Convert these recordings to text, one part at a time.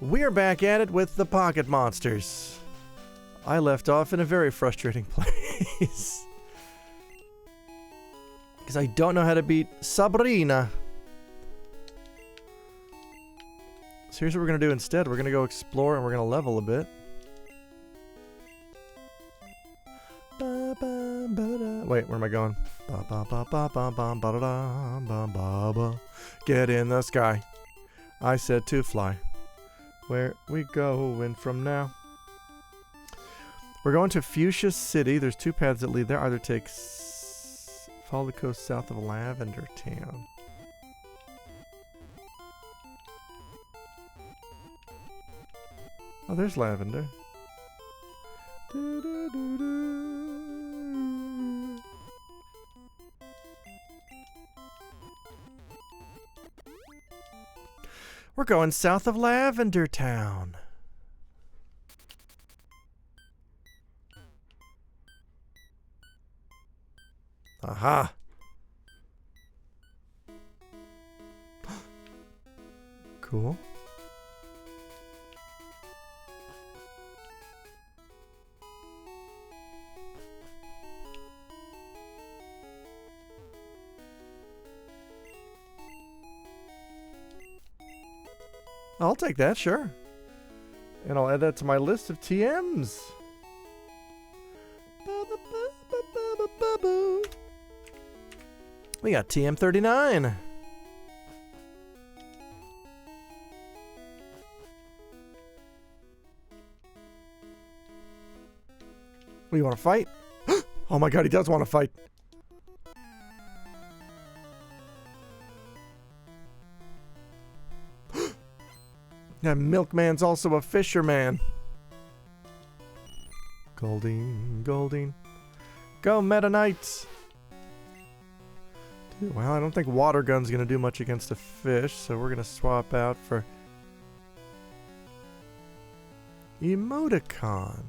We're back at it with the pocket monsters. I left off in a very frustrating place. Because I don't know how to beat Sabrina. So here's what we're going to do instead. We're going to go explore and we're going to level a bit. Wait, where am I going? Get in the sky. I said to fly. Where we going from now? We're going to Fuchsia City. There's two paths that lead there. Either take follow the coast south of Lavender Town. Oh, there's Lavender. We're going south of Lavender Town. Aha. Cool. I'll take that, sure. And I'll add that to my list of TMs. We got TM 39. What, you want to fight? Oh my god, he does want to fight. That milkman's also a fisherman. Goldine, Goldine. Go, Meta Knights! Dude, well, I don't think water gun's gonna do much against a fish, so we're gonna swap out for Emoticon.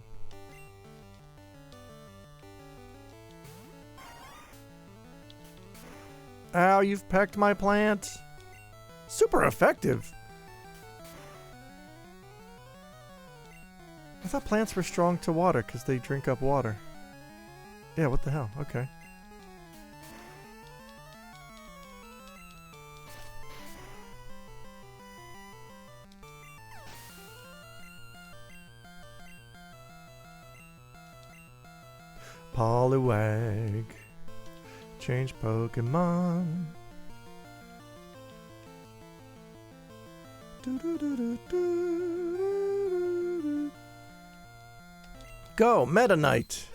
Ow, you've pecked my plant. Super effective. I thought plants were strong to water because they drink up water. Yeah, what the hell? Okay. Poliwag. Change Pokemon. Go, Meta Knight.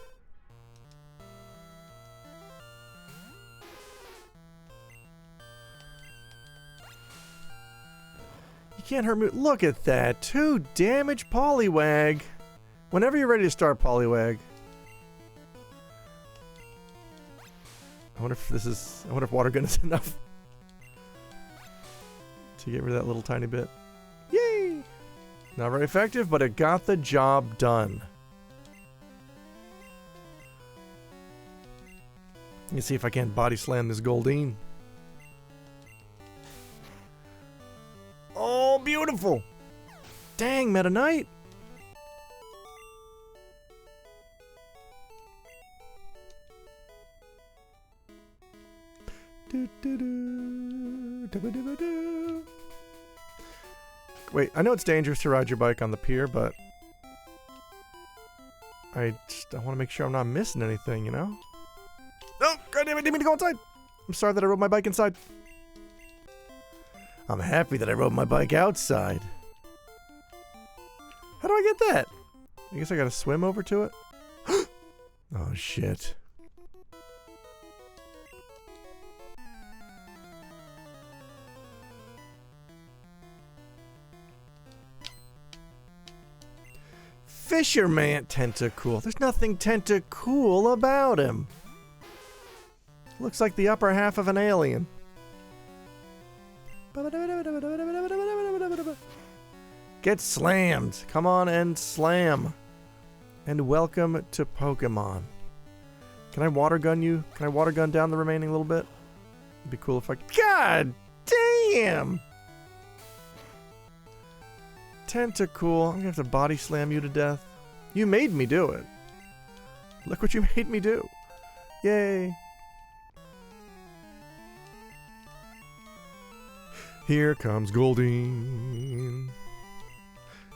You can't hurt me. Look at that. 2 damage Poliwag. Whenever you're ready to start, Poliwag. I wonder if water gun is enough to get rid of that little tiny bit. Yay! Not very effective, but it got the job done. Let me see if I can't body slam this Goldine. Oh, beautiful! Dang, Meta Knight! Wait, I know it's dangerous to ride your bike on the pier, but I want to make sure I'm not missing anything, you know? Oh, goddamn it, I didn't mean to go outside! I'm sorry that I rode my bike inside. I'm happy that I rode my bike outside. How do I get that? I guess I gotta swim over to it? Oh, shit. Fisherman Tentacool. There's nothing Tentacool about him. Looks like the upper half of an alien. Get slammed. Come on and slam. And welcome to Pokemon. Can I water gun you? Can I water gun down the remaining little bit? It'd be cool if I... God damn! Tentacool. I'm gonna have to body slam you to death. You made me do it. Look what you made me do. Yay. Here comes Goldeen.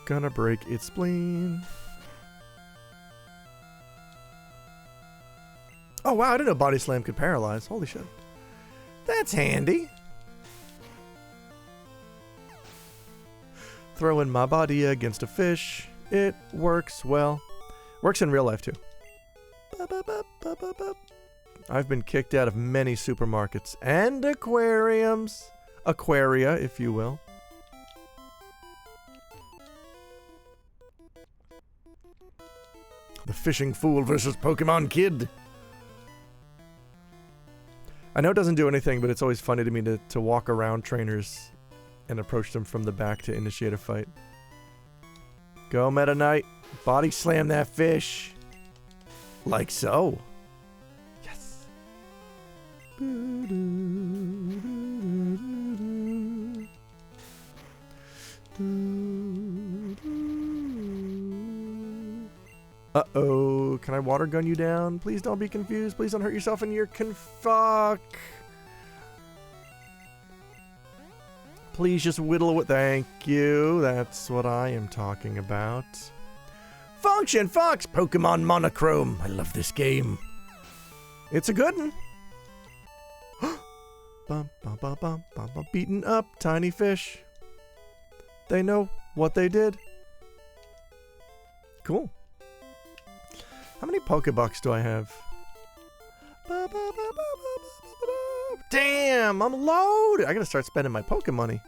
Gonna break its spleen. Oh wow, I didn't know body slam could paralyze. Holy shit. That's handy. Throwing my body against a fish. It works well. Works in real life too. I've been kicked out of many supermarkets and aquariums. Aquaria, if you will. The fishing fool versus Pokemon Kid. I know it doesn't do anything, but it's always funny to me to walk around trainers and approach them from the back to initiate a fight. Go, Meta Knight. Body slam that fish. Like so. Yes. Uh-oh. Can I water gun you down? Please don't be confused. Please don't hurt yourself and your fuck. Please just whittle away. Thank you. That's what I am talking about. Function Fox Pokemon Monochrome. I love this game. It's a good one. Bum, bum, bum, bum, bum, bum. Beaten up tiny fish. They know what they did. Cool. How many Pokebucks do I have? Damn, I'm loaded. I gotta start spending my Poke money.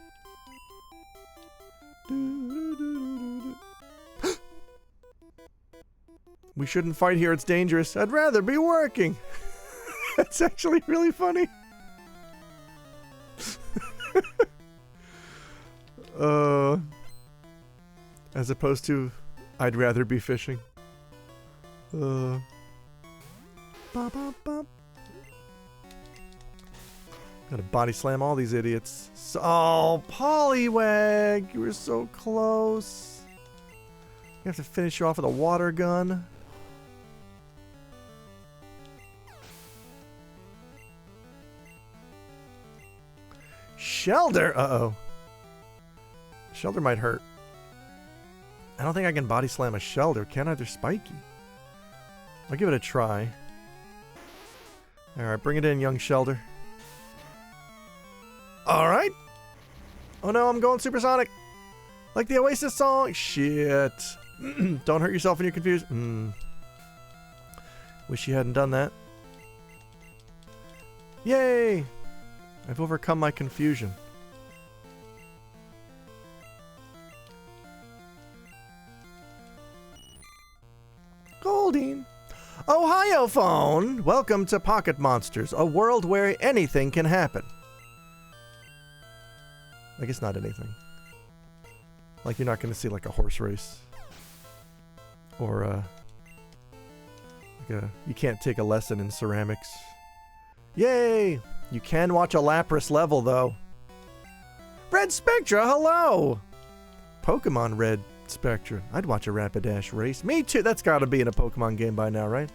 We shouldn't fight here, it's dangerous. I'd rather be working. That's actually really funny. As opposed to, I'd rather be fishing. Bop, bop, bop. Gotta body slam all these idiots. Oh, Poliwag! You were so close. You have to finish you off with a water gun. Shelder! Uh-oh. Shelder might hurt. I don't think I can body slam a Shelder, can I? They're spiky. I'll give it a try. Alright, bring it in, young Shelder. Alright. Oh no, I'm going supersonic. Like the Oasis song. Shit. Don't hurt yourself when you're confused. Wish you hadn't done that. Yay! I've overcome my confusion. Goldeen. Ohio phone! Welcome to Pocket Monsters, a world where anything can happen. I guess not anything. Like you're not going to see like a horse race. Or you can't take a lesson in ceramics. Yay! You can watch a Lapras level though. Red Spectra, hello! Pokemon Red Spectra. I'd watch a Rapidash race. Me too. That's got to be in a Pokemon game by now, right?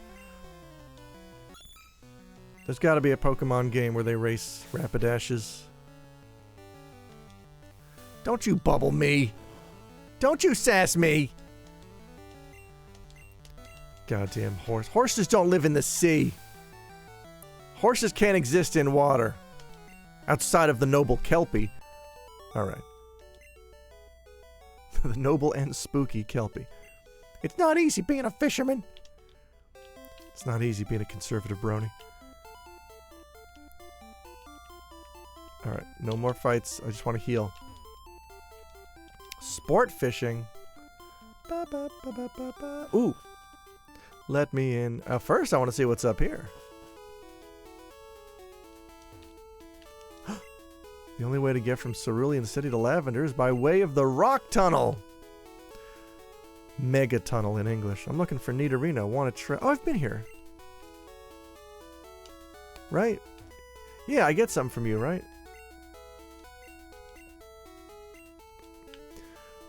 There's got to be a Pokemon game where they race Rapidashes. Don't you bubble me. Don't you sass me. Goddamn horse. Horses don't live in the sea. Horses can't exist in water. Outside of the noble Kelpie. Alright. The noble and spooky Kelpie. It's not easy being a fisherman. It's not easy being a conservative brony. Alright, no more fights. I just want to heal. Sport fishing. Ba, ba, ba, ba, ba, ba. Ooh. Let me in. First, I want to see what's up here. The only way to get from Cerulean City to Lavender is by way of the Rock Tunnel. Mega Tunnel in English. I'm looking for Nidorino. Want to try? Oh, I've been here. Right? Yeah, I get something from you, right?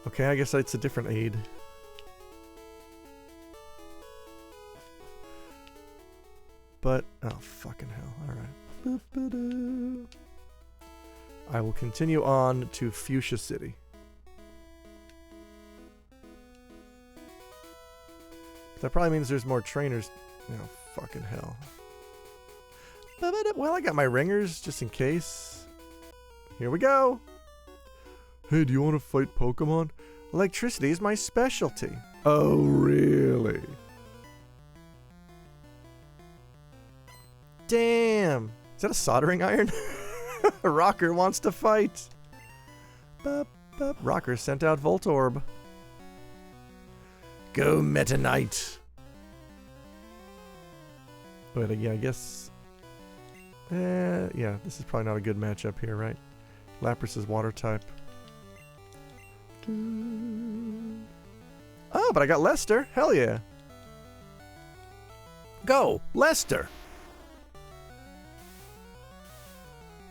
Okay, I guess it's a different aid. But, oh, fucking hell. Alright. I will continue on to Fuchsia City. That probably means there's more trainers. Oh, fucking hell. Well, I got my ringers, just in case. Here we go. Hey, do you want to fight Pokemon? Electricity is my specialty. Oh, really? Damn. Is that a soldering iron? Rocker wants to fight. Rocker sent out Voltorb. Go Meta Knight. But yeah, I guess... yeah, this is probably not a good matchup here, right? Lapras is water type. Oh, but I got Lester. Hell yeah. Go, Lester.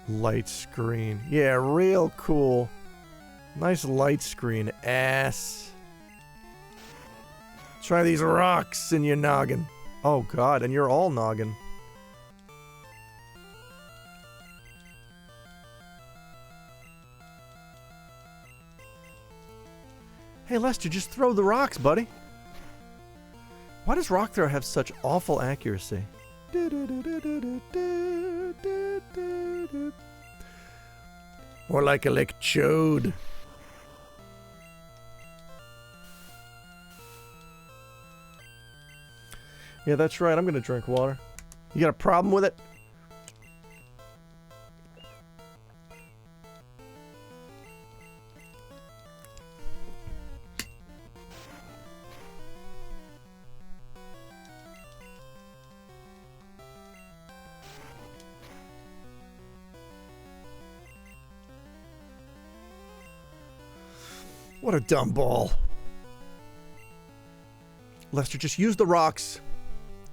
Light screen. Yeah, real cool. Nice light screen, ass. Try these rocks in your noggin. Oh god, and you're all noggin. Hey Lester, just throw the rocks, buddy. Why does Rock Throw have such awful accuracy? More like Electrode. Yeah, that's right. I'm gonna drink water. You got a problem with it? What a dumb ball. Lester, just use the rocks.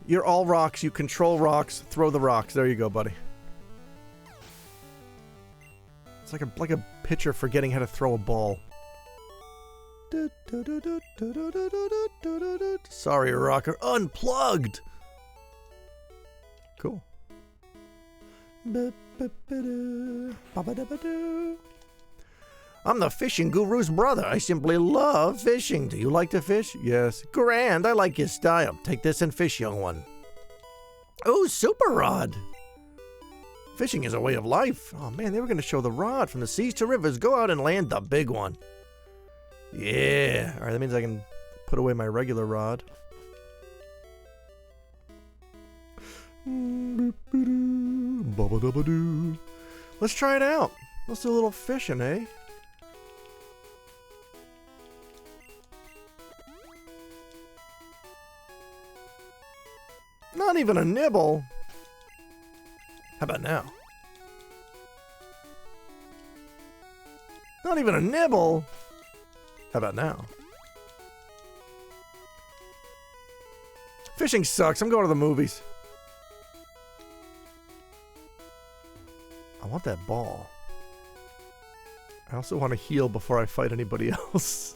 You're all rocks. You control rocks. Throw the rocks. There you go, buddy. It's like a pitcher forgetting how to throw a ball. Sorry, Rocker. Unplugged. Cool. I'm the fishing guru's brother. I simply love fishing. Do you like to fish? Yes. Grand, I like your style. Take this and fish, young one. Oh, super rod. Fishing is a way of life. Oh man, they were going to show the rod from the seas to rivers. Go out and land the big one. Yeah. All right, that means I can put away my regular rod. Let's try it out. Let's do a little fishing, eh? Not even a nibble. How about now? Not even a nibble. How about now? Fishing sucks. I'm going to the movies. I want that ball. I also want to heal before I fight anybody else.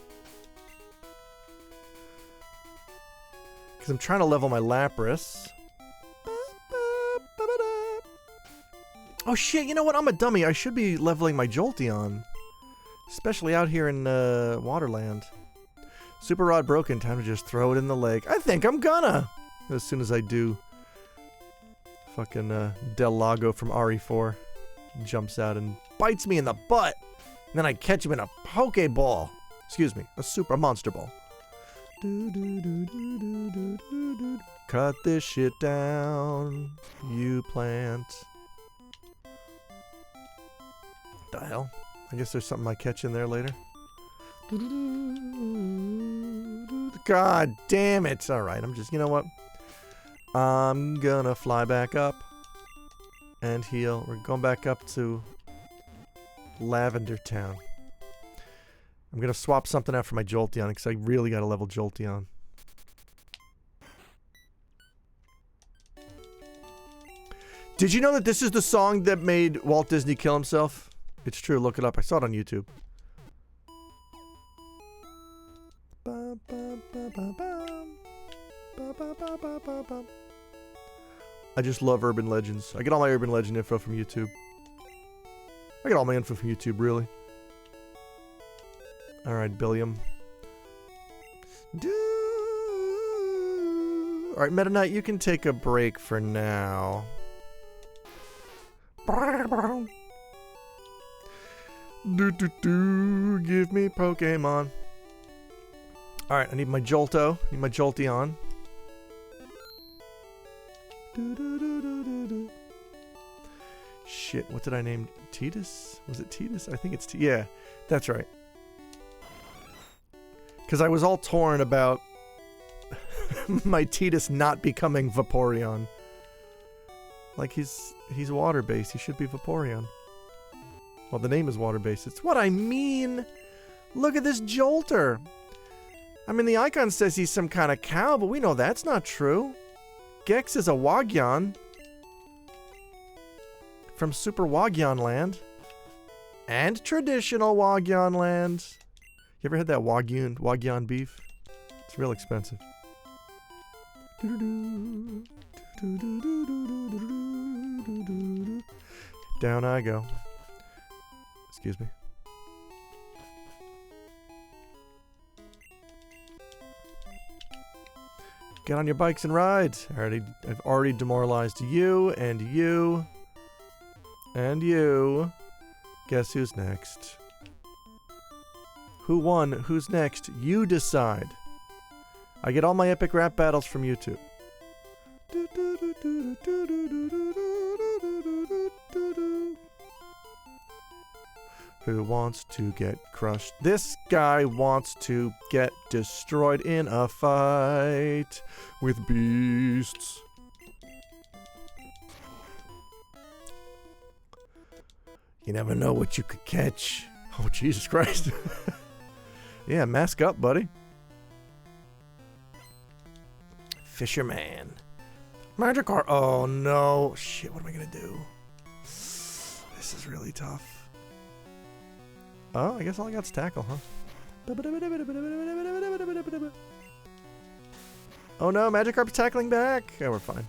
Because I'm trying to level my Lapras. Oh shit, you know what? I'm a dummy. I should be leveling my Jolteon. Especially out here in Waterland. Super Rod broken. Time to just throw it in the lake. I think I'm gonna. As soon as I do. Fucking Del Lago from RE4 jumps out and bites me in the butt. And then I catch him in a Pokeball. Excuse me, a Monster Ball. Cut this shit down, you plant. The hell? I guess there's something I catch in there later. God damn it. Alright, I'm just, you know what? I'm gonna fly back up and heal. We're going back up to Lavender Town. I'm gonna swap something out for my Jolteon because I really gotta level Jolteon. Did you know that this is the song that made Walt Disney kill himself? It's true, look it up. I saw it on YouTube. I just love urban legends. I get all my urban legend info from YouTube. I get all my info from YouTube, really. Alright, Billiam. Alright, Meta Knight, you can take a break for now. Give me Pokemon. Alright, I need my Jolto. I need my Jolteon. Shit, what did I name? Tidus? Was it Tidus? I think it's yeah, that's right. Because I was all torn about my Tidus not becoming Vaporeon. Like, he's water-based. He should be Vaporeon. Well, the name is water-based. It's what I mean! Look at this Jolter! I mean, the icon says he's some kind of cow, but we know that's not true. Gex is a Wagyan. From Super Wagyan Land. And traditional Wagyan Land. You ever had that Wagyan beef? It's real expensive. Down I go. Excuse me. Get on your bikes and ride. I've already demoralized you and you and you. Guess who's next? Who won? Who's next? You decide. I get all my epic rap battles from YouTube. Who wants to get crushed? This guy wants to get destroyed in a fight with beasts. You never know what you could catch. Oh, Jesus Christ. Yeah, mask up, buddy. Fisherman. Magikarp. Oh, no. Shit, what am I going to do? This is really tough. Oh, I guess all I got is tackle, huh? Oh no, Magikarp's tackling back. Yeah, we're fine.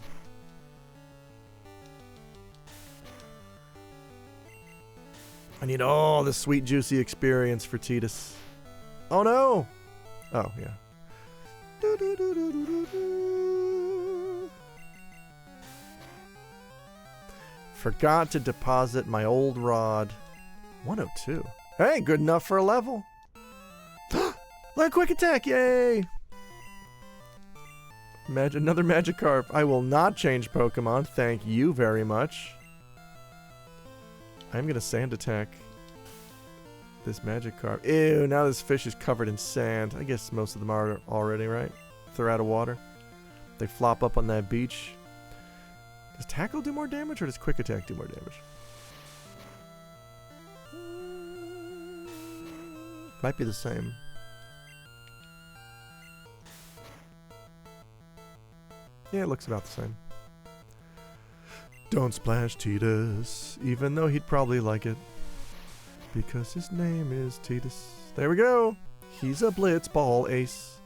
I need all the sweet, juicy experience for Tidus. Oh no! Oh, yeah. Forgot to deposit my old rod. 102. Hey, good enough for a level. Like quick attack, yay! Another Magikarp. I will not change Pokemon. Thank you very much. I'm gonna sand attack this Magikarp. Ew, now this fish is covered in sand. I guess most of them are already, right? If they're out of water. They flop up on that beach. Does tackle do more damage or does quick attack do more damage? Might be the same. Yeah, it looks about the same. Don't splash Tidus, even though he'd probably like it. Because his name is Tidus. There we go! He's a Blitzball ace.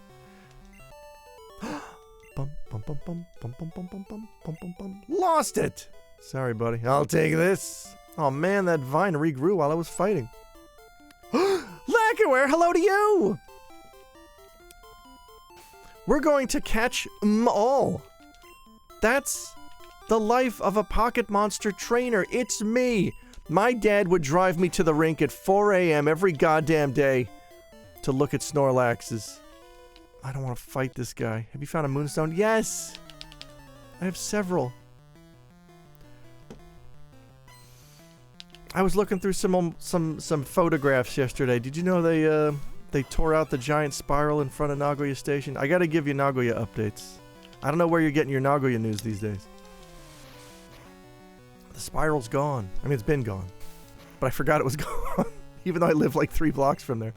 Bum, bum, bum, bum, bum, bum, bum, bum, bum, bum, bum, bum. Lost it! Sorry, buddy. I'll take this. Oh man, that vine regrew while I was fighting. Lacquerware, hello to you! We're going to catch 'em all. That's the life of a pocket monster trainer. It's me. My dad would drive me to the rink at 4 a.m. every goddamn day to look at Snorlaxes. I don't want to fight this guy. Have you found a moonstone? Yes! I have several. I was looking through some photographs yesterday. Did you know they tore out the giant spiral in front of Nagoya Station? I gotta give you Nagoya updates. I don't know where you're getting your Nagoya news these days. The spiral's gone. I mean, it's been gone. But I forgot it was gone. Even though I live like 3 blocks from there.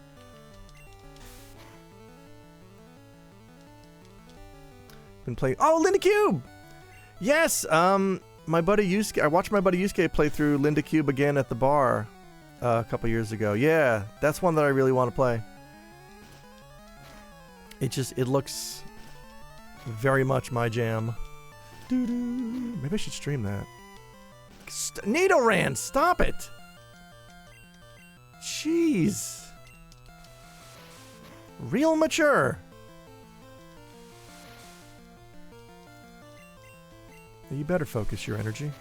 Been playing... Oh, Linda Cube! Yes! My buddy Yusuke... I watched my buddy Yusuke play through Linda Cube again at the bar a couple years ago. Yeah, that's one that I really want to play. It looks very much my jam. Maybe I should stream that. Nidoran, stop it! Jeez. Real mature. You better focus your energy.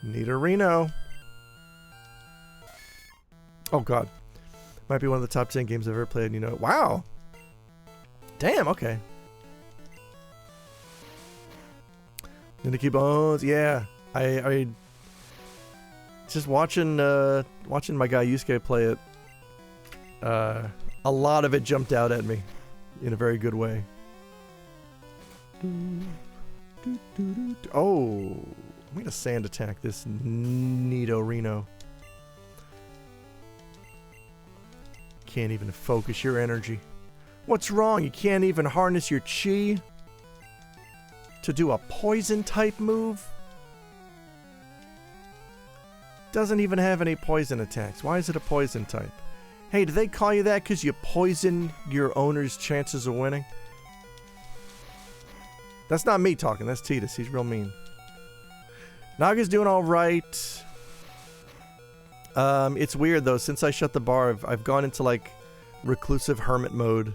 Nidorino. Oh god. Might be one of the top 10 games I've ever played, you know. Wow. Damn, okay. Nicky Bones, yeah. I just watching my guy Yusuke play it. A lot of it jumped out at me in a very good way. Oh, I'm gonna sand attack this Nidorino. Can't even focus your energy. What's wrong? You can't even harness your chi to do a poison type move? Doesn't even have any poison attacks. Why is it a poison type? Hey, do they call you that because you poison your owner's chances of winning? That's not me talking, that's Titus. He's real mean. Naga's doing alright. It's weird though, since I shut the bar, I've gone into like reclusive hermit mode.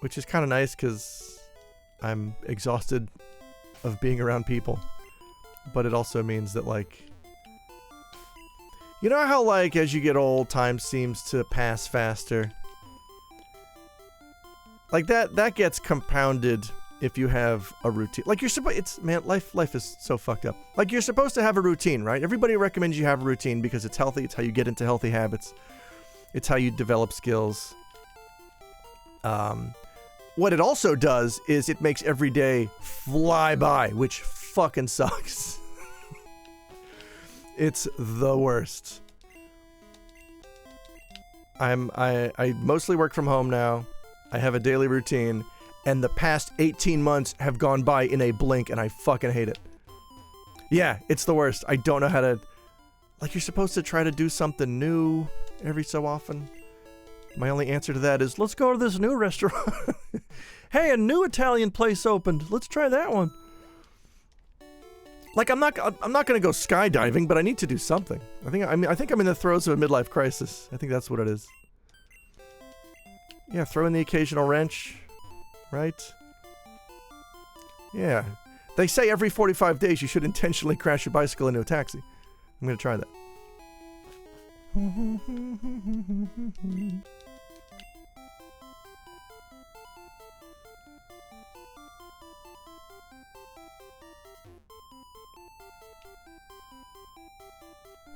Which is kind of nice because I'm exhausted of being around people. But it also means that like... You know how like as you get old, time seems to pass faster? Like that gets compounded if you have a routine. Like you're supposed, man, life is so fucked up. Like you're supposed to have a routine, right? Everybody recommends you have a routine because it's healthy. It's how you get into healthy habits. It's how you develop skills. What it also does is it makes every day fly by, which fucking sucks. It's the worst. I mostly work from home now. I have a daily routine, and the past 18 months have gone by in a blink, and I fucking hate it. Yeah, it's the worst. I don't know how to... Like, you're supposed to try to do something new every so often. My only answer to that is, let's go to this new restaurant. Hey, a new Italian place opened. Let's try that one. Like, I'm not gonna go skydiving, but I need to do something. I think I'm in the throes of a midlife crisis. I think that's what it is. Yeah, throw in the occasional wrench, right? Yeah. They say every 45 days you should intentionally crash your bicycle into a taxi. I'm gonna try that.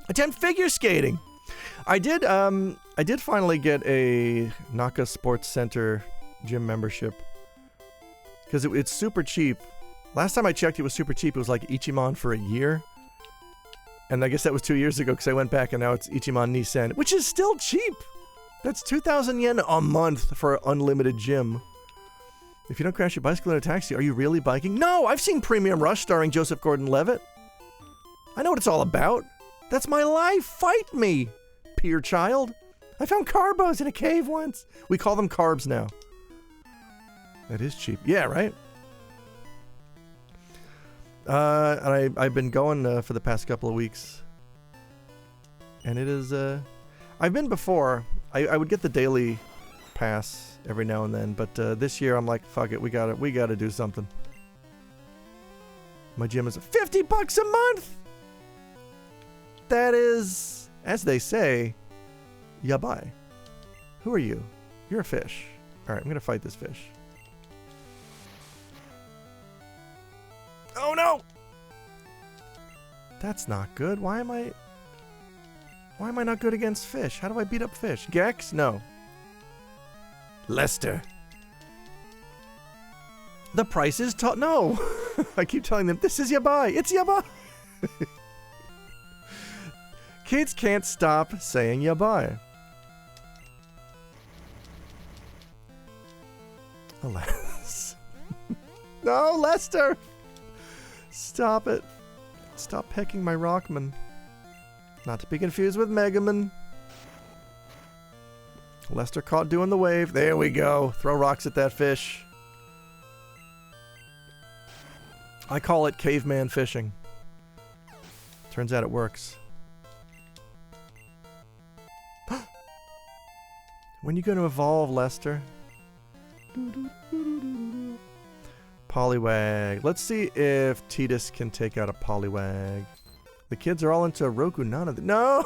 Attempt figure skating. I did finally get a Naka Sports Center gym membership because it's super cheap. Last time I checked, it was super cheap. It was like Ichiman for a year, and I guess that was 2 years ago because I went back and now it's Ichiman Nissan, which is still cheap. That's 2,000 yen a month for unlimited gym. If you don't crash your bicycle in a taxi, are you really biking? No, I've seen Premium Rush starring Joseph Gordon-Levitt. I know what it's all about. That's my life. Fight me, peer child. I found carbos in a cave once. We call them carbs now. That is cheap. Yeah, right? And I've been going for the past couple of weeks. And it is... I've been before. I would get the daily pass every now and then. But this year I'm like, fuck it. We gotta do something. My gym is $50 a month! That is, as they say, yabai. Who are you? You're a fish. Alright, I'm gonna fight this fish. Oh no! That's not good. Why am I not good against fish? How do I beat up fish? Gex? No. Lester. The price is no! I keep telling them, this is yabai. It's yabai! Kids can't stop saying yabai. Alas. No, Lester! Stop it. Stop pecking my Rockman. Not to be confused with Megaman. Lester caught doing the wave. There we go. Throw rocks at that fish. I call it caveman fishing. Turns out it works. When you going to evolve, Lester? Poliwag. Let's see if Tidus can take out a Poliwag. The kids are all into Rokunana. No!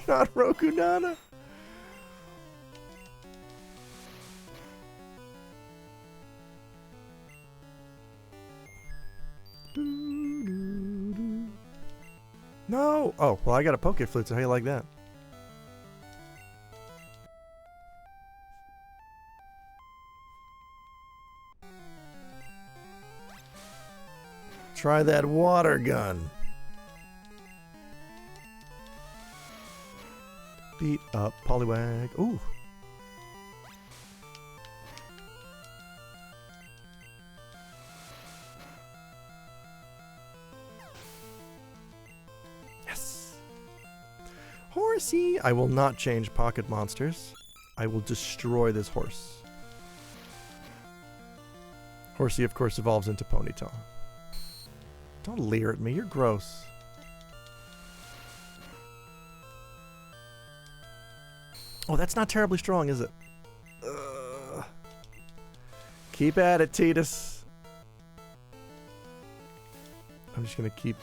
Not Rokunana. No! Oh, well, I got a Poke Flute, so how you like that? Try that water gun. Beat up Poliwag. Ooh. Yes. Horsey. I will not change pocket monsters. I will destroy this horse. Horsey, of course, evolves into Ponyta. Don't leer at me, you're gross. Oh, that's not terribly strong, is it? Keep at it, Tidus. I'm just gonna keep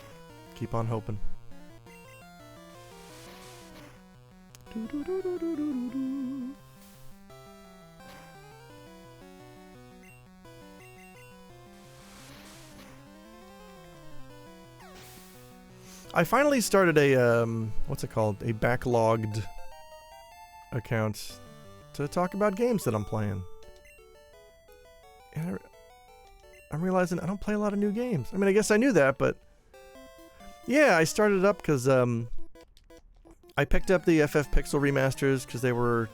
on hoping. I finally started a, what's it called? A backlogged account to talk about games that I'm playing. And I'm realizing I don't play a lot of new games. I mean, I guess I knew that, but... Yeah, I started it up because, I picked up the FF Pixel remasters because they were...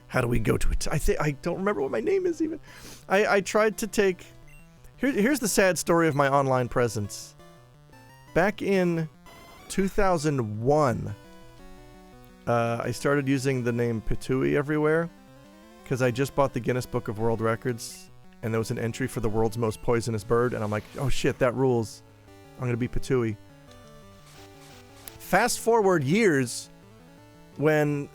How do we go to it? I don't remember what my name is even. I tried to take... Here's the sad story of my online presence. Back in 2001, I started using the name Pitui everywhere because I just bought the Guinness Book of World Records and there was an entry for the world's most poisonous bird and I'm like, oh shit, that rules. I'm gonna be Pitui. Fast forward years when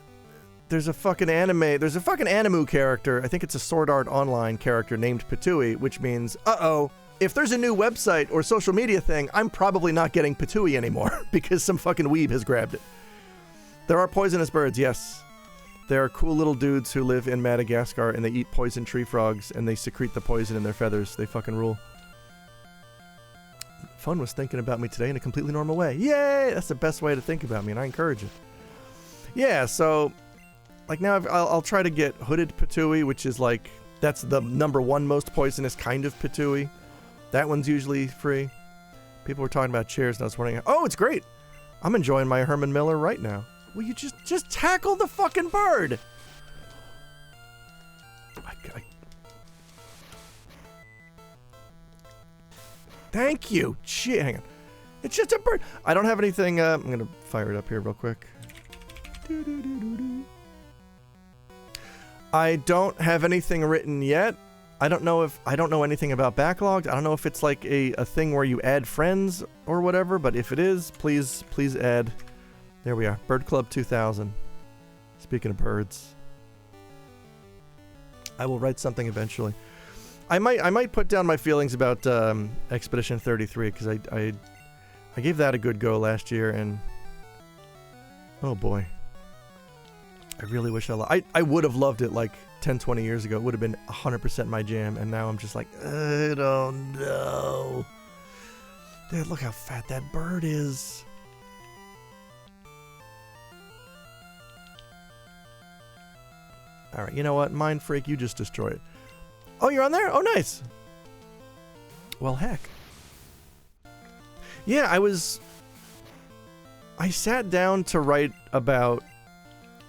there's a fucking Animu character, I think it's a Sword Art Online character named Pitui, which means, uh-oh, if there's a new website or social media thing, I'm probably not getting Pitui anymore because some fucking weeb has grabbed it. There are poisonous birds, yes. There are cool little dudes who live in Madagascar and they eat poison tree frogs and they secrete the poison in their feathers. They fucking rule. Fun was thinking about me today in a completely normal way. Yay! That's the best way to think about me and I encourage it. Yeah, so... Like now I'll try to get Hooded Pitui, which is like... That's the #1 most poisonous kind of Pitui. That one's usually free. People were talking about chairs and I was wondering, oh, it's great. I'm enjoying my Herman Miller right now. Will you just tackle the fucking bird? Thank you. Shit, hang on. It's just a bird. I don't have anything. I'm going to fire it up here real quick. I don't have anything written yet. I don't know anything about backlogged. I don't know if it's like a thing where you add friends or whatever, but if it is, please add. There we are. Bird Club 2000. Speaking of birds. I will write something eventually. I might put down my feelings about Expedition 33 because I gave that a good go last year and oh boy. I really wish I would have loved it like 10-20 years ago. It would have been 100% my jam and now I'm just like, I don't know. Dude, look how fat that bird is. Alright, you know what? Mind Freak, you just destroy it. Oh, you're on there? Oh, nice. Well, heck. Yeah, I sat down to write about...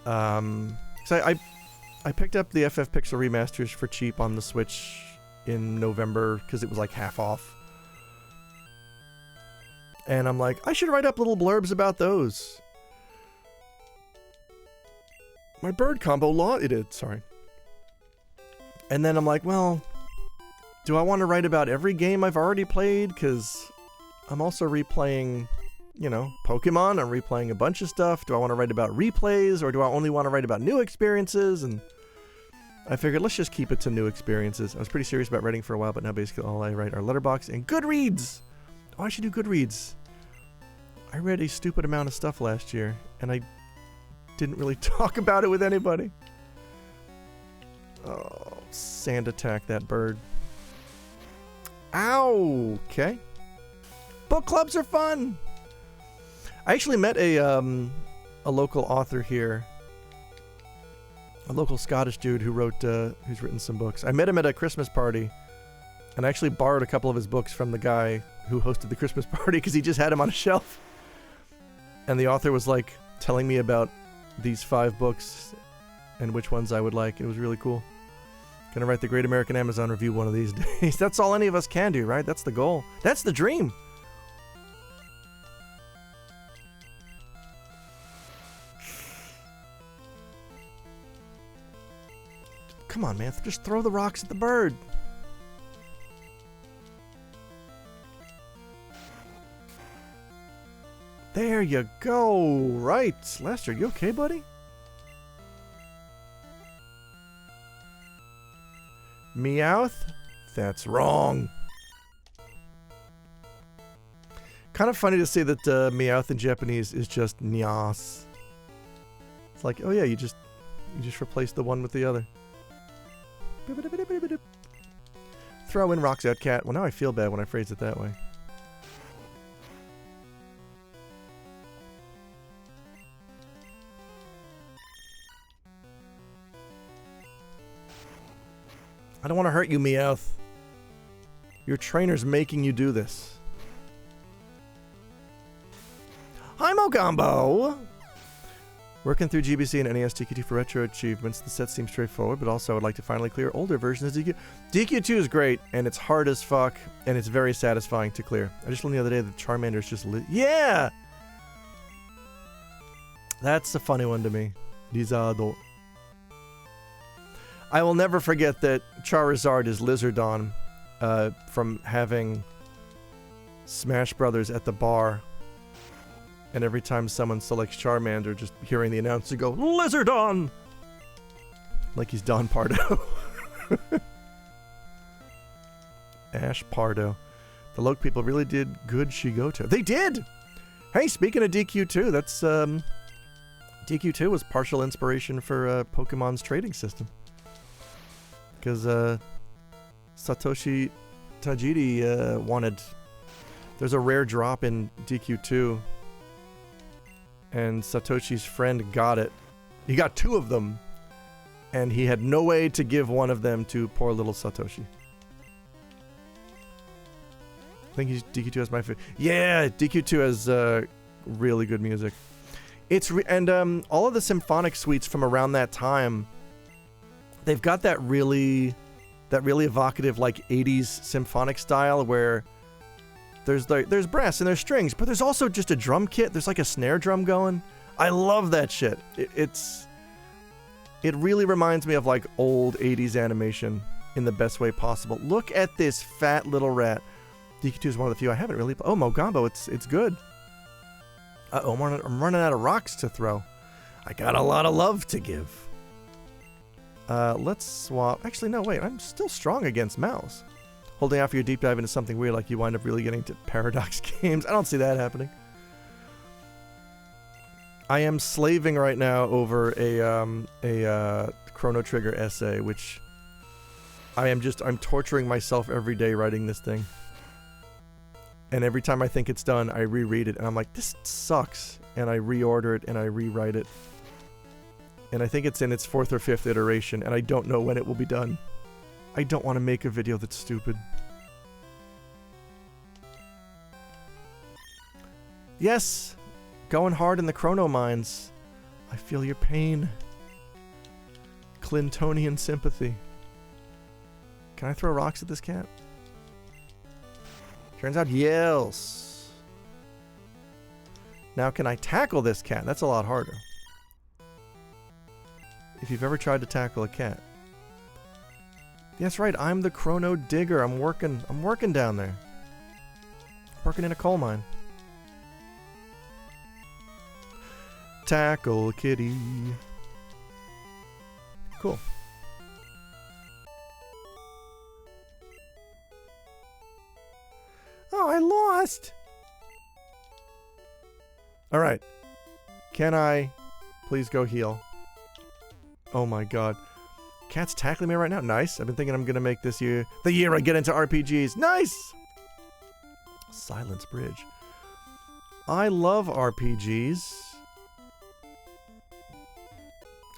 So I picked up the FF Pixel remasters for cheap on the Switch in November because it was like half off. And I'm like, I should write up little blurbs about those. My bird combo it did, sorry. And then I'm like, well, do I want to write about every game I've already played? Because I'm also replaying, you know, Pokemon. I'm replaying a bunch of stuff. Do I want to write about replays, or do I only want to write about new experiences? And I figured, let's just keep it to new experiences. I was pretty serious about writing for a while, but now basically all I write are Letterboxd and Goodreads. Oh, I should do Goodreads. I read a stupid amount of stuff last year, and I didn't really talk about it with anybody. Oh, sand attack that bird. Ow! Okay. Book clubs are fun! I actually met a local author here. A local Scottish dude who who's written some books. I met him at a Christmas party, and I actually borrowed a couple of his books from the guy who hosted the Christmas party because he just had them on a shelf. And the author was like telling me about these 5 books and which ones I would like. It was really cool. Gonna write the Great American Amazon Review one of these days. That's all any of us can do, right? That's the goal. That's the dream. Come on, man. Just throw the rocks at the bird. There you go. Right. Lester, you okay, buddy? Meowth? That's wrong. Kind of funny to say that Meowth in Japanese is just Nyas. It's like, oh yeah, you just replace the one with the other. Throw in rocks out, cat. Well, now I feel bad when I phrase it that way. I don't want to hurt you, Meowth. Your trainer's making you do this. Hi, Mogombo! Working through GBC and NES DQ2 for retro achievements, the set seems straightforward, but also I would like to finally clear older versions of DQ. DQ2 is great, and it's hard as fuck, and it's very satisfying to clear. I just learned the other day that Charmander's just yeah! That's a funny one to me. Lizardo. I will never forget that Charizard is Lizardon from having Smash Brothers at the bar. And every time someone selects Charmander, just hearing the announcer go, Lizardon! Like he's Don Pardo. Ash Pardo. The Loke people really did good Shigoto. They did! Hey, speaking of DQ2, that's, DQ2 was partial inspiration for Pokemon's trading system. Because, Satoshi Tajiri, wanted... There's a rare drop in DQ2. And Satoshi's friend got it. He got 2 of them. And he had no way to give one of them to poor little Satoshi. I think DQ2 has my favorite. Yeah, DQ2 has really good music. It's all of the symphonic suites from around that time, they've got that really evocative like 80s symphonic style where there's brass and there's strings, but there's also just a drum kit. There's like a snare drum going. I love that shit. It really reminds me of like old 80s animation in the best way possible. Look at this fat little rat. DQ2 is one of the few I haven't really... Oh, Mogombo, it's good. Uh-oh, I'm running out of rocks to throw. I got a lot of love to give. Let's swap... Actually, no, wait. I'm still strong against Mouse. Holding out for your deep dive into something weird like you wind up really getting to Paradox games. I don't see that happening. I am slaving right now over a Chrono Trigger essay, which I'm torturing myself every day writing this thing. And every time I think it's done, I reread it, and I'm like, this sucks. And I reorder it, and I rewrite it. And I think it's in its 4th or 5th iteration, and I don't know when it will be done. I don't want to make a video that's stupid. Yes! Going hard in the Chrono Mines. I feel your pain. Clintonian sympathy. Can I throw rocks at this cat? Turns out yes. Now can I tackle this cat? That's a lot harder. If you've ever tried to tackle a cat. That's right, I'm the Chrono Digger. I'm working down there. Working in a coal mine. Tackle kitty. Cool. Oh, I lost! Alright. Can I please go heal? Oh my god. Cat's tackling me right now. Nice. I've been thinking I'm gonna make this year the year I get into RPGs. Nice! Silence Bridge. I love RPGs.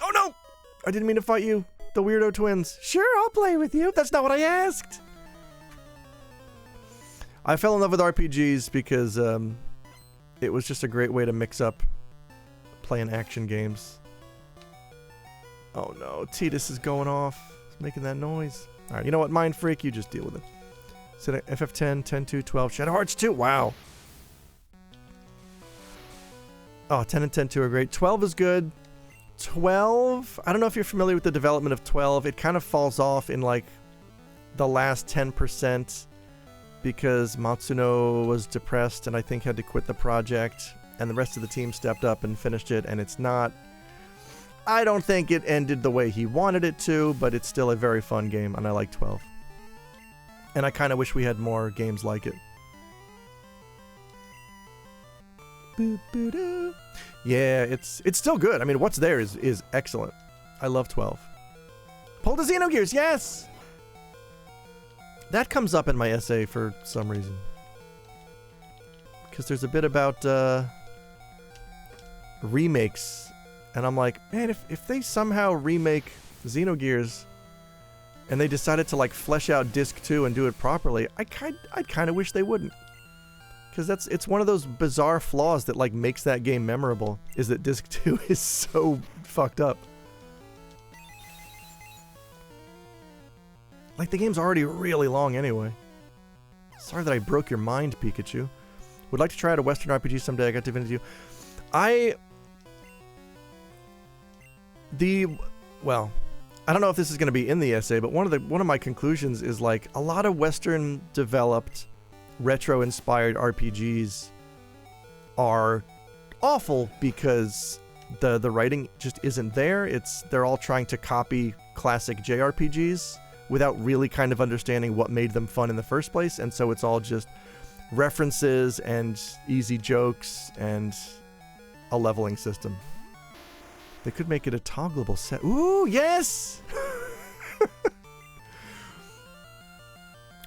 Oh no! I didn't mean to fight you. The weirdo twins. Sure, I'll play with you. That's not what I asked. I fell in love with RPGs because it was just a great way to mix up playing action games. Oh no, Titus is going off. He's making that noise. Alright, you know what? Mind Freak, you just deal with it. Sit at FF10, 10-2, 12. Shadow Hearts 2. Wow. Oh, 10 and 10-2 are great. 12 is good. 12, I don't know if you're familiar with the development of 12. It kind of falls off in like the last 10% because Matsuno was depressed and I think had to quit the project, and the rest of the team stepped up and finished it, and it's not... I don't think it ended the way he wanted it to, but it's still a very fun game, and I like 12. And I kind of wish we had more games like it. Yeah, it's still good. I mean, what's there is excellent. I love 12. Pull the Xenogears, yes! That comes up in my essay for some reason. Because there's a bit about remakes. And I'm like, man, if they somehow remake Xenogears and they decided to like flesh out Disc 2 and do it properly, I'd kind of wish they wouldn't. Because it's one of those bizarre flaws that like makes that game memorable, is that Disc 2 is so fucked up. Like, the game's already really long anyway. Sorry that I broke your mind, Pikachu. Would like to try out a Western RPG someday. I got Divinity 2. Well, I don't know if this is going to be in the essay, but one of my conclusions is like a lot of Western developed retro-inspired RPGs are awful because the writing just isn't there. They're all trying to copy classic JRPGs without really kind of understanding what made them fun in the first place, and so it's all just references and easy jokes and a leveling system. They could make it a toggleable set. Ooh, yes!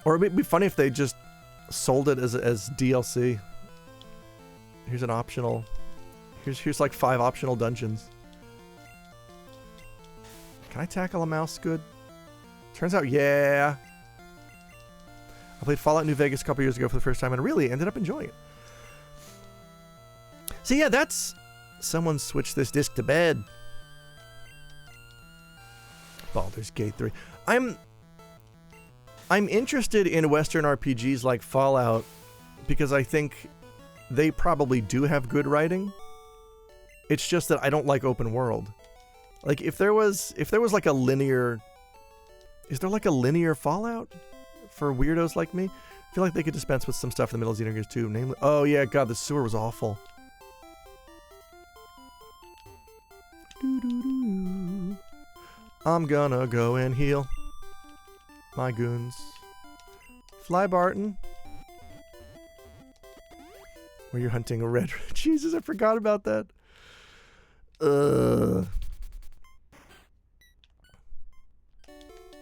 Or it'd be funny if they just sold it as DLC. Here's an optional... Here's like 5 optional dungeons. Can I tackle a mouse good? Turns out, yeah. I played Fallout New Vegas a couple years ago for the first time and really ended up enjoying it. So yeah, that's... Someone switched this disc to bed. Baldur's Gate 3. I'm interested in Western RPGs like Fallout because I think they probably do have good writing. It's just that I don't like open world. Like if there was like a linear... Is there like a linear Fallout for weirdos like me? I feel like they could dispense with some stuff in the middle of Xenogears 2. Namely, oh yeah, god, the sewer was awful. I'm gonna go and heal my goons. Fly Barton. Where you're hunting a red... Jesus, I forgot about that.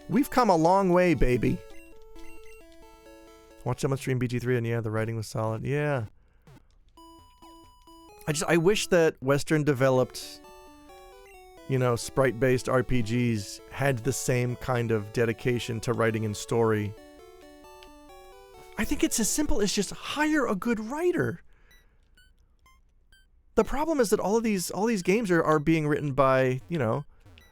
We've come a long way, baby. Watch someone stream BG3 and yeah, the writing was solid. Yeah. I wish that Western developed, you know, sprite-based RPGs had the same kind of dedication to writing and story. I think it's as simple as just hire a good writer. The problem is that all these games are being written by, you know,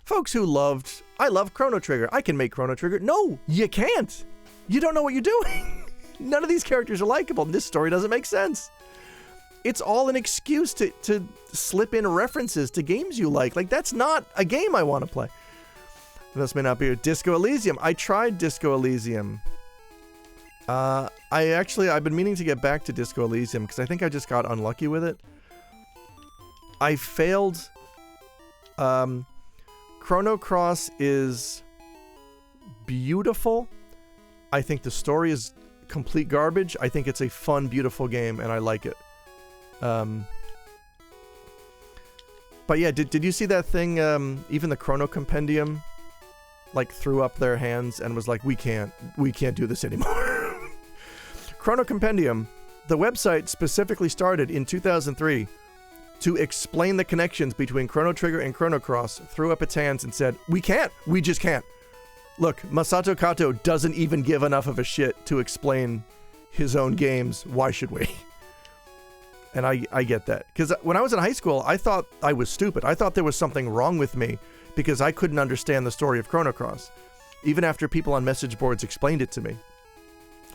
folks who loved, I love Chrono Trigger. I can make Chrono Trigger. No, you can't. You don't know what you're doing. None of these characters are likable, and this story doesn't make sense. It's all an excuse to slip in references to games you like. Like, that's not a game I want to play. This may not be Disco Elysium. I tried Disco Elysium. I've been meaning to get back to Disco Elysium because I think I just got unlucky with it. I failed. Chrono Cross is beautiful. I think the story is complete garbage. I think it's a fun, beautiful game, and I like it. But yeah, did you see that thing? Even the Chrono Compendium, like, threw up their hands and was like, we can't do this anymore. Chrono Compendium, the website specifically started in 2003 to explain the connections between Chrono Trigger and Chrono Cross, threw up its hands and said, we just can't. Look, Masato Kato doesn't even give enough of a shit to explain his own games. Why should we? And I get that. Because when I was in high school, I thought I was stupid. I thought there was something wrong with me because I couldn't understand the story of Chrono Cross. Even after people on message boards explained it to me,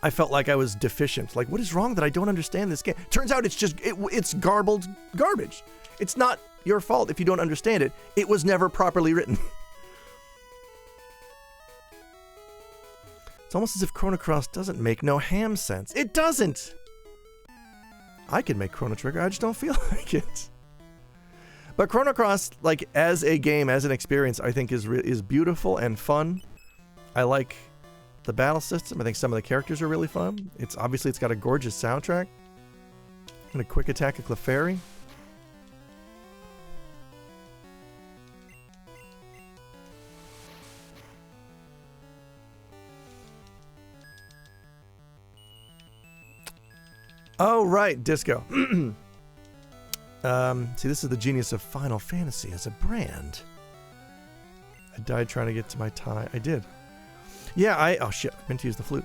I felt like I was deficient. Like, what is wrong that I don't understand this game? Turns out it's just, it's garbled garbage. It's not your fault if you don't understand it. It was never properly written. It's almost as if Chrono Cross doesn't make no ham sense. It doesn't! I can make Chrono Trigger, I just don't feel like it. But Chrono Cross, like, as a game, as an experience, I think is beautiful and fun. I like the battle system. I think some of the characters are really fun. It's got a gorgeous soundtrack. And a quick attack at Clefairy. Oh, right, Disco. See, this is the genius of Final Fantasy as a brand. I died trying to get to my tie. I did. Yeah, oh shit, I meant to use the flute.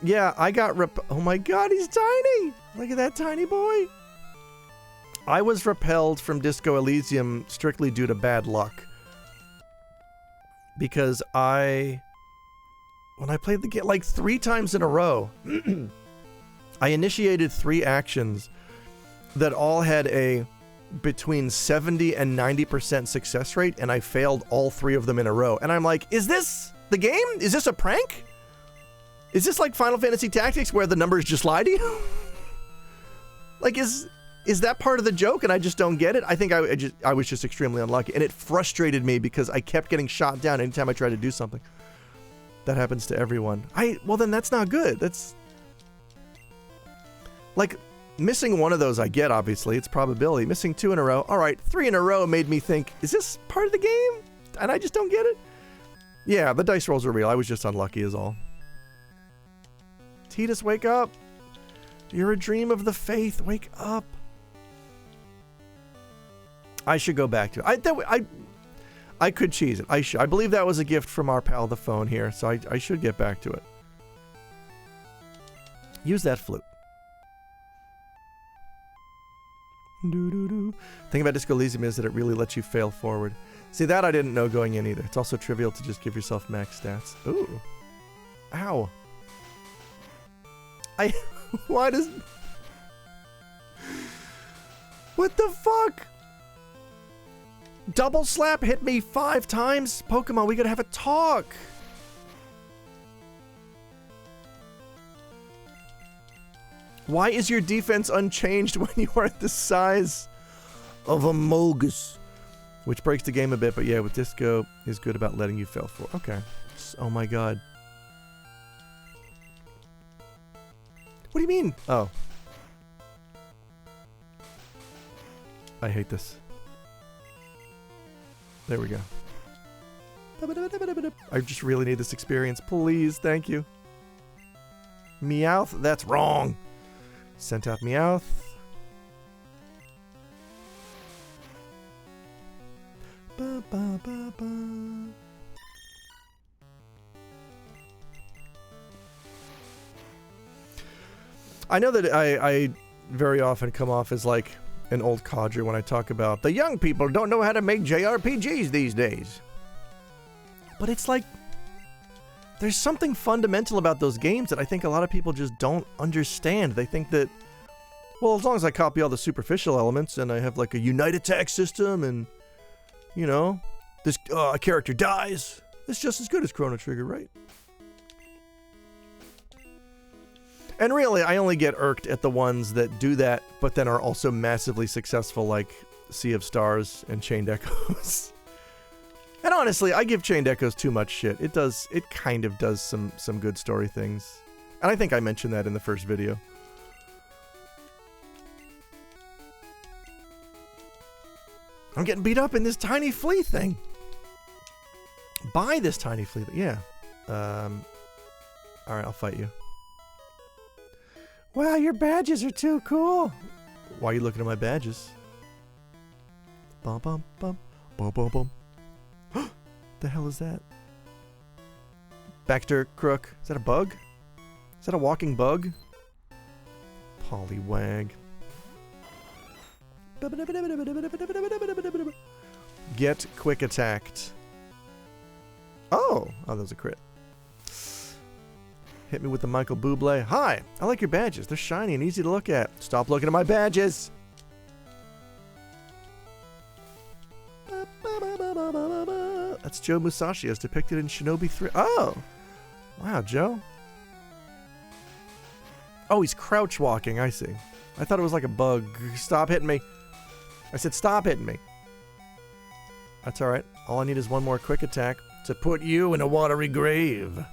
Yeah, I got oh my god, he's tiny! Look at that tiny boy! I was repelled from Disco Elysium strictly due to bad luck. Because when I played the game, like 3 times in a row, I initiated 3 actions that all had a between 70 and 90% success rate, and I failed all 3 of them in a row. And I'm like, is this the game? Is this a prank? Is this like Final Fantasy Tactics where the numbers just lie to you? Like, is that part of the joke and I just don't get it? I think I was just extremely unlucky, and it frustrated me because I kept getting shot down anytime I tried to do something. That happens to everyone. Well, then that's not good. That's like, missing one of those I get, obviously. It's probability. Missing 2 in a row. All right, 3 in a row made me think, is this part of the game? And I just don't get it? Yeah, the dice rolls are real. I was just unlucky is all. Tidus, wake up. You're a dream of the faith. Wake up. I should go back to it. I could cheese it. I believe that was a gift from our pal the phone here, so I should get back to it. Use that flute. The thing about Disco Elysium is that it really lets you fail forward. See, that I didn't know going in either. It's also trivial to just give yourself max stats. Ooh. Ow. Why does... What the fuck? Double slap hit me 5 times? Pokemon, we gotta have a talk. Why is your defense unchanged when you are the size of a Mogus? Which breaks the game a bit, but yeah, with Disco is good about letting you fail for. Okay. Oh my god. What do you mean? Oh. I hate this. There we go. I just really need this experience. Please, thank you. Meowth? That's wrong. Sent out Meowth. Ba, ba, ba, ba. I know that I very often come off as like an old codger when I talk about the young people don't know how to make JRPGs these days. But it's like, there's something fundamental about those games that I think a lot of people just don't understand. They think that, well, as long as I copy all the superficial elements and I have like a unite attack system and, you know, this character dies, it's just as good as Chrono Trigger, right? And really, I only get irked at the ones that do that, but then are also massively successful, like Sea of Stars and Chained Echoes. And honestly, I give Chained Echoes too much shit. It kind of does some good story things. And I think I mentioned that in the first video. I'm getting beat up in this tiny flea thing. By this tiny flea thing, yeah. Alright, I'll fight you. Wow, your badges are too cool. Why are you looking at my badges? Bum bum bum bum bum bum. The hell is that? Baxter Crook. Is that a bug? Is that a walking bug? Poliwag. Get quick attacked. Oh, that was a crit. Hit me with the Michael Bublé. Hi, I like your badges. They're shiny and easy to look at. Stop looking at my badges. That's Joe Musashi as depicted in Shinobi 3. Oh! Wow, Joe. Oh, he's crouch walking. I see. I thought it was like a bug. Stop hitting me. I said stop hitting me. That's alright. All I need is one more quick attack to put you in a watery grave.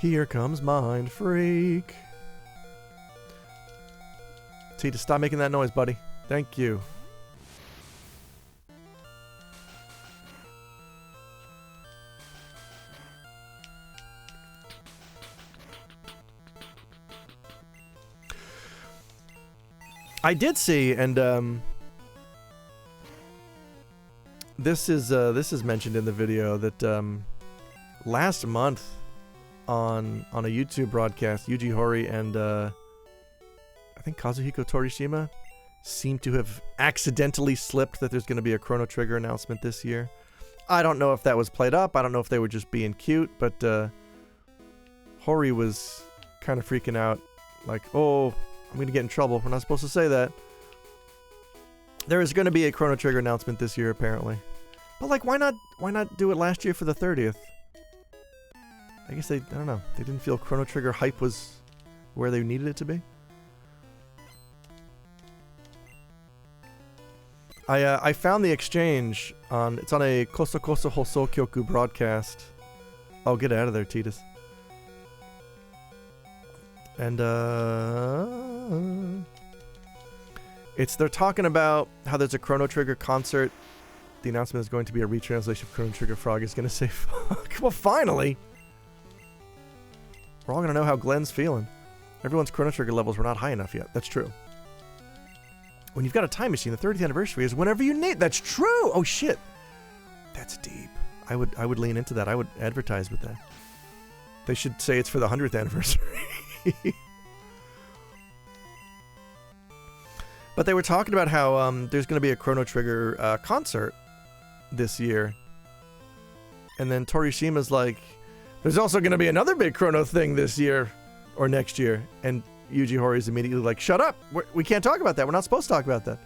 Here comes Mind Freak. Tita, stop making that noise, buddy. Thank you. I did see, and this is mentioned in the video that last month on a YouTube broadcast, Yuji Horii and I think Kazuhiko Torishima seem to have accidentally slipped that there's going to be a Chrono Trigger announcement this year. I don't know if that was played up. I don't know if they were just being cute, but Horii was kind of freaking out, like, oh, I'm going to get in trouble. We're not supposed to say that. There is going to be a Chrono Trigger announcement this year, apparently. But like, why not do it last year for the 30th? I guess I don't know. They didn't feel Chrono Trigger hype was where they needed it to be. I found the exchange on, it's on a Koso Koso Hoso Kyoku broadcast. Oh, get out of there, Titus. And they're talking about how there's a Chrono Trigger concert. The announcement is going to be a retranslation of Chrono Trigger. Frog is going to say fuck. Well, finally! We're all going to know how Glenn's feeling. Everyone's Chrono Trigger levels were not high enough yet. That's true. When you've got a time machine, the 30th anniversary is whenever you need. That's true! Oh, shit. That's deep. I would lean into that. I would advertise with that. They should say it's for the 100th anniversary. But they were talking about how there's going to be a Chrono Trigger concert this year. And then Torishima's like, there's also going to be another big Chrono thing this year or next year. And Yuji Horii's immediately like, shut up. We can't talk about that. We're not supposed to talk about that.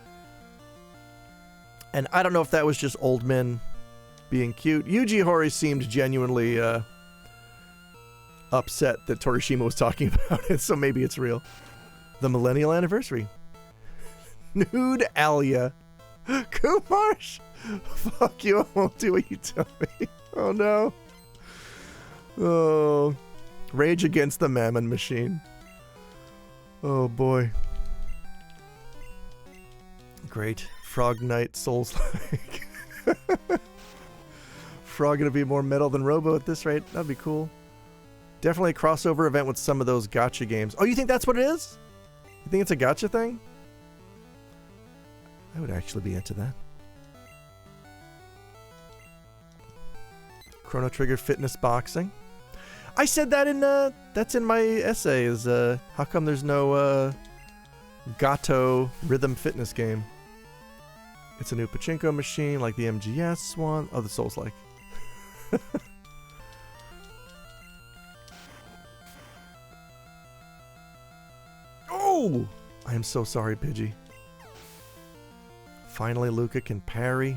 And I don't know if that was just old men being cute. Yuji Horii seemed genuinely upset that Torishima was talking about it, so maybe it's real. The millennial anniversary. Nude Alia. Kumarsh! Fuck you, I won't do what you tell me. Oh no. Oh. Rage Against the Mammon Machine. Oh boy. Great. Frog Knight Souls-like. Frog gonna be more metal than Robo at this rate. That'd be cool. Definitely a crossover event with some of those gacha games. Oh, you think that's what it is? You think it's a gacha thing? I would actually be into that. Chrono Trigger fitness boxing. I said that in that's in my essay. Is how come there's no Gato rhythm fitness game? It's a new pachinko machine like the MGS one. Oh, the Souls-like. Oh! I am so sorry, Pidgey. Finally, Luca can parry.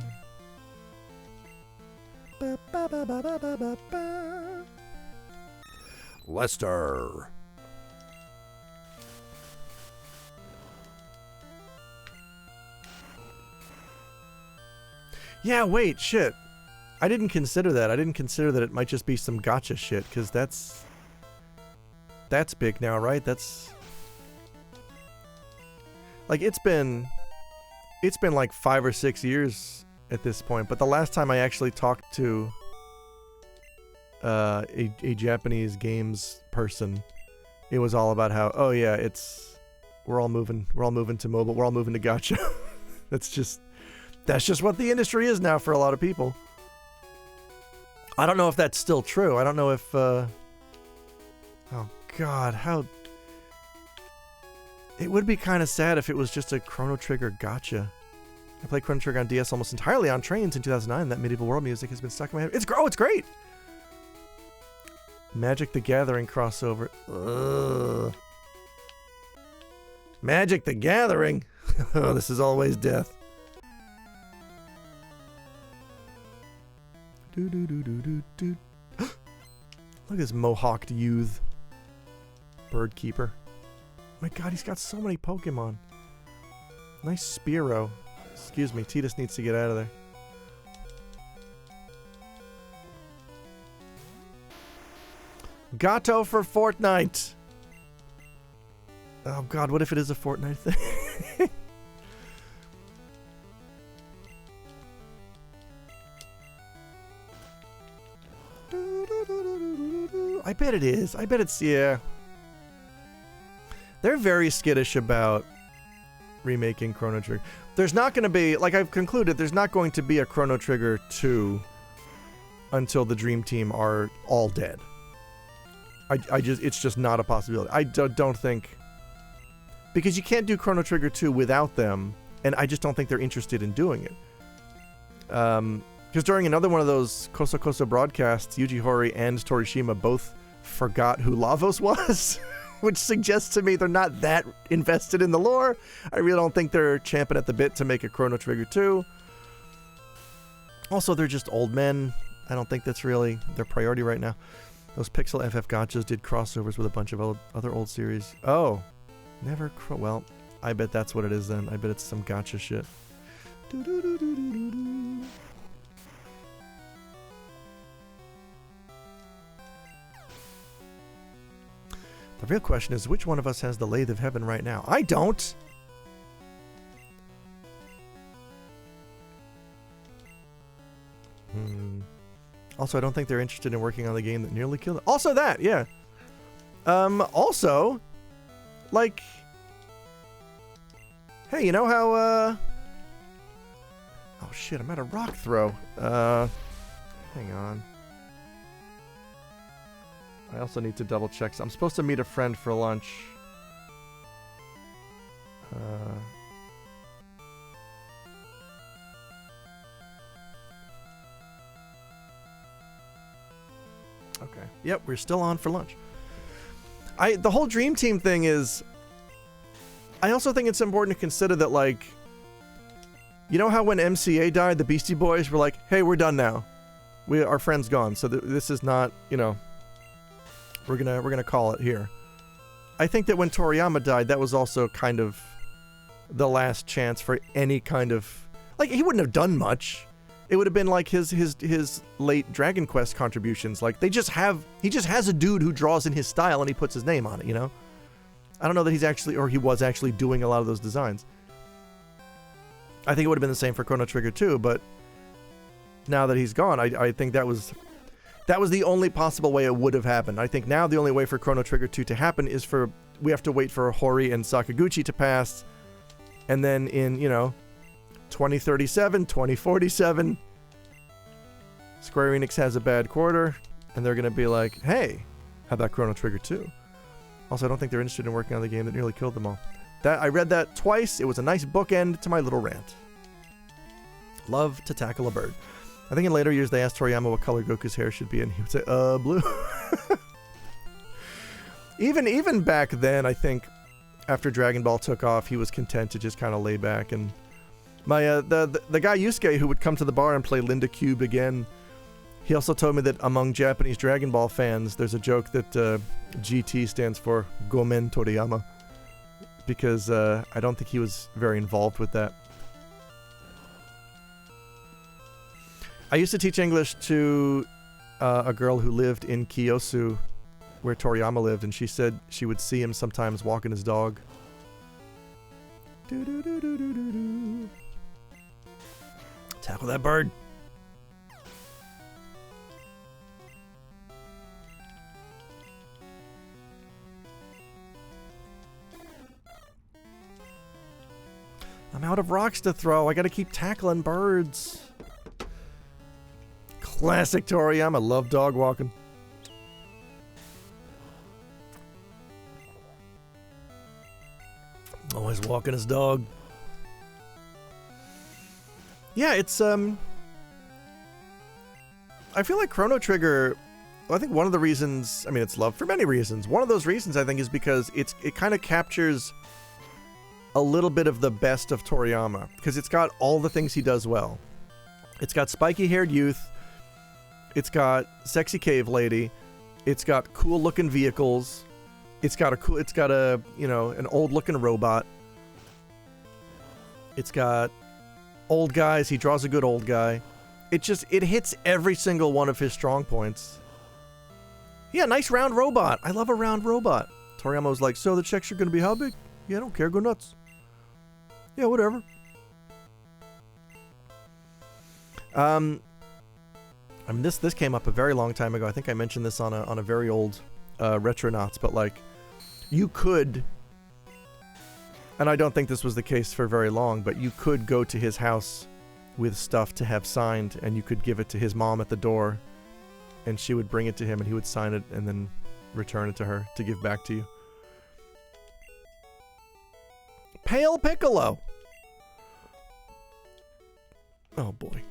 Lester. Yeah, wait, shit. I didn't consider that. I didn't consider that it might just be some gacha shit, because that's big now, right? That's... Like, it's been like 5 or 6 years at this point, but the last time I actually talked to a Japanese games person, it was all about how, oh yeah, we're all moving to mobile, we're all moving to gacha. that's just what the industry is now for a lot of people. I don't know if that's still true. I don't know if oh god, how it would be kind of sad if it was just a Chrono Trigger gacha. I played Chrono Trigger on DS almost entirely on trains in 2009. That medieval world music has been stuck in my head. It's great. Magic the Gathering crossover. Ugh. Magic the Gathering. Oh, this is always death. Look at this mohawked youth. Bird Keeper. My god, he's got so many Pokemon. Nice Spearow. Excuse me, Tidus needs to get out of there. Gato for Fortnite. Oh god, what if it is a Fortnite thing? I bet it is. I bet it's, yeah. They're very skittish about remaking Chrono Trigger. There's not going to be, like I've concluded, there's not going to be a Chrono Trigger 2 until the Dream Team are all dead. It's just not a possibility. I don't think, because you can't do Chrono Trigger 2 without them, and I just don't think they're interested in doing it. Because during another one of those Koso Koso broadcasts, Yuji Horii and Torishima both forgot who Lavos was. Which suggests to me they're not that invested in the lore. I really don't think they're champing at the bit to make a Chrono Trigger 2. Also, they're just old men. I don't think that's really their priority right now. Those Pixel FF gachas did crossovers with a bunch of other old series. Oh, never. Well, I bet that's what it is then. I bet it's some gacha shit. The real question is, which one of us has the Lathe of Heaven right now? I don't! Also, I don't think they're interested in working on the game that nearly killed it. Also that, yeah. Also, like... Hey, you know how, Oh shit, I'm at a rock throw. Hang on. I also need to double check. I'm supposed to meet a friend for lunch. Okay. Yep, we're still on for lunch. The whole Dream Team thing is... I also think it's important to consider that, like... You know how when MCA died, the Beastie Boys were like, hey, we're done now. Our friend's gone, so this is not, you know... We're gonna call it here. I think that when Toriyama died, that was also kind of the last chance for any kind of... Like, he wouldn't have done much. It would have been like his late Dragon Quest contributions. Like, he just has a dude who draws in his style and he puts his name on it, you know? I don't know that he's actually, or he was actually doing a lot of those designs. I think it would have been the same for Chrono Trigger 2, but now that he's gone, I think that was the only possible way it would have happened. I think now the only way for Chrono Trigger 2 to happen is we have to wait for Horii and Sakaguchi to pass, and then in, 2037, 2047, Square Enix has a bad quarter, and they're going to be like, hey, how about Chrono Trigger 2? Also, I don't think they're interested in working on the game that nearly killed them all. I read that twice. It was a nice bookend to my little rant. Love to tackle a bird. I think in later years they asked Toriyama what color Goku's hair should be, and he would say, blue. Even back then, I think, after Dragon Ball took off, he was content to just kind of lay back. And my the guy Yusuke who would come to the bar and play Linda Cube again, he also told me that among Japanese Dragon Ball fans, there's a joke that GT stands for Gomen Toriyama, because I don't think he was very involved with that. I used to teach English to a girl who lived in Kiyosu, where Toriyama lived, and she said she would see him sometimes walking his dog. Tackle that bird. I'm out of rocks to throw. I gotta keep tackling birds. Classic Toriyama. Love dog walking. Always walking his dog. Yeah, it's I feel like Chrono Trigger, well, I think one of the reasons, I mean, it's loved for many reasons. One of those reasons, I think, is because it kind of captures a little bit of the best of Toriyama, because it's got all the things he does well. It's got spiky-haired youth. It's got sexy cave lady. It's got cool-looking vehicles. It's got a you know, an old-looking robot. It's got old guys. He draws a good old guy. It hits every single one of his strong points. Yeah, nice round robot. I love a round robot. Toriyama was like, so the checks are going to be how big? Yeah, I don't care. Go nuts. Yeah, whatever. I mean, this came up a very long time ago. I think I mentioned this on a very old Retronauts, but like, you could, and I don't think this was the case for very long, but you could go to his house with stuff to have signed, and you could give it to his mom at the door, and she would bring it to him, and he would sign it and then return it to her to give back to you. Pale Piccolo. Oh boy.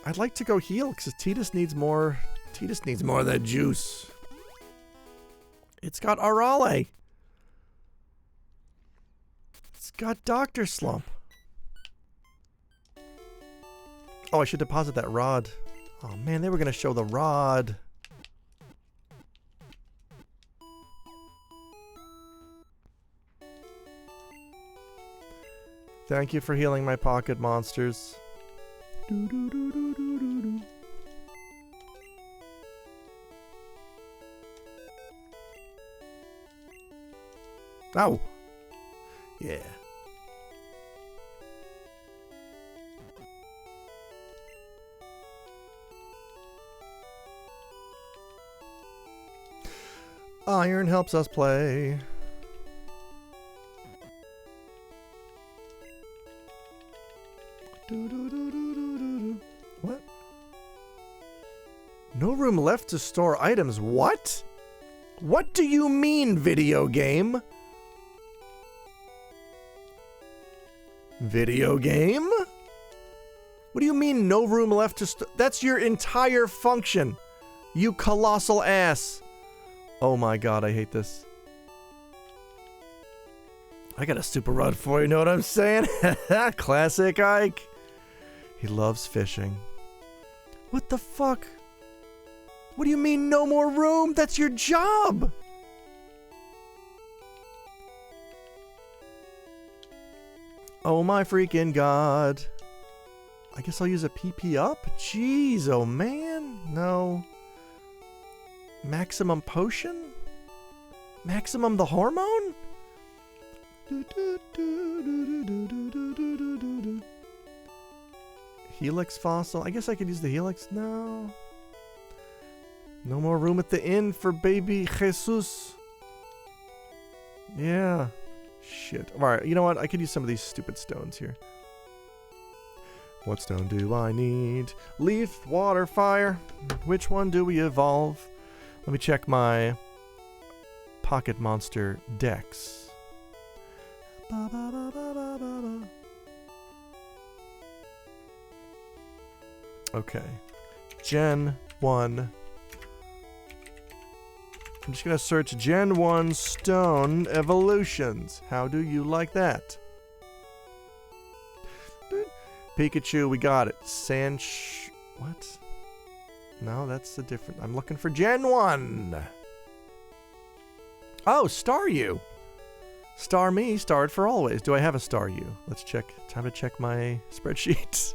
I'd like to go heal, because Tidus needs more of that juice. It's got Arale. It's got Dr. Slump. Oh, I should deposit that rod. Oh man, they were going to show the rod. Thank you for healing my pocket monsters. Oh! Yeah. Iron helps us play. What? No room left to store items. What? What do you mean, video game? Video game? What do you mean no room left to store? That's your entire function. You colossal ass. Oh my god, I hate this. I got a super rod for you, know what I'm saying? Classic Ike. He loves fishing. What the fuck? What do you mean no more room? That's your job! Oh my freaking god. I guess I'll use a PP up? Jeez, oh man. No. Maximum potion? Maximum the hormone? Helix fossil. I guess I could use the helix. No. No more room at the inn for baby Jesus. Yeah. Shit. Alright, you know what? I could use some of these stupid stones here. What stone do I need? Leaf, water, fire. Which one do we evolve? Let me check my Pocket Monster Dex. Okay. Gen 1. I'm just going to search Gen 1 Stone Evolutions. How do you like that? Pikachu, we got it. What? No, that's a different... I'm looking for Gen 1. Oh, Staryu. Star me, starred for always. Do I have a Staryu? Let's check. Time to check my spreadsheet.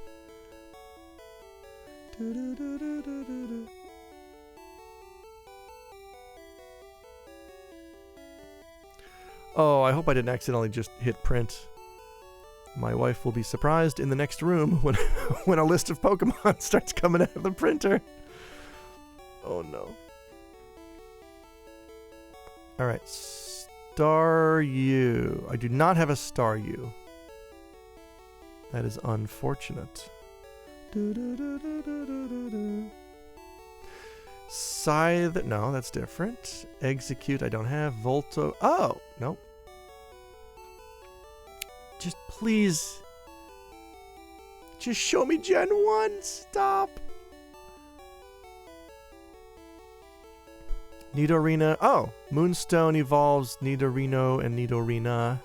Oh, I hope I didn't accidentally just hit print. My wife will be surprised in the next room when when a list of Pokemon starts coming out of the printer. Oh no. Alright, Staryu. I do not have a Staryu. That is unfortunate. Scythe, no, that's different. Execute, I don't have. Volto, oh, no. Just please. Just show me Gen 1, stop. Nidorina, oh, Moonstone evolves Nidorino and Nidorina.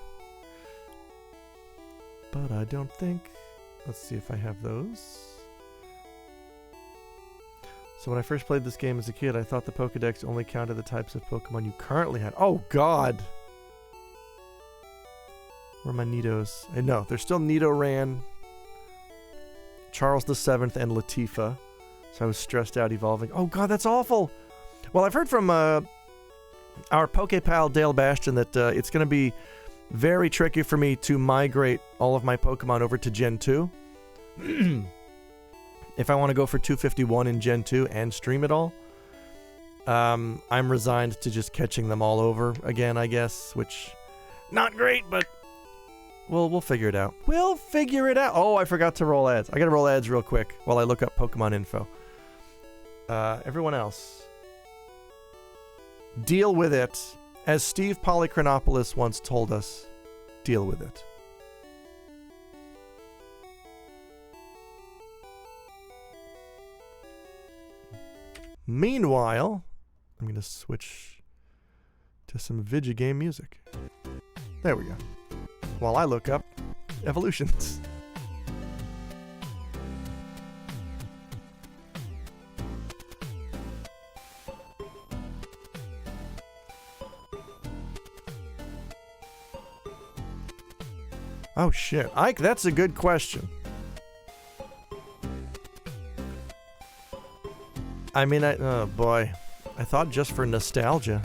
But I don't think, let's see if I have those. So when I first played this game as a kid, I thought the Pokedex only counted the types of Pokemon you currently had. Oh, God! Where are my Nidos? I know, there's still Nidoran, Charles VII, and Latifah. So I was stressed out evolving. Oh, God, that's awful! Well, I've heard from our Pokepal Dale Bastion that it's going to be very tricky for me to migrate all of my Pokemon over to Gen 2. If I want to go for 251 in Gen 2 and stream it all, I'm resigned to just catching them all over again, I guess, which, not great, but we'll figure it out. We'll figure it out! Oh, I forgot to roll ads. I gotta roll ads real quick while I look up Pokemon info. Everyone else, deal with it. As Steve Polychronopoulos once told us, deal with it. Meanwhile, I'm going to switch to some Vigigame music. There we go. While I look up evolutions. Oh shit, Ike, that's a good question. I mean, oh boy, I thought just for nostalgia.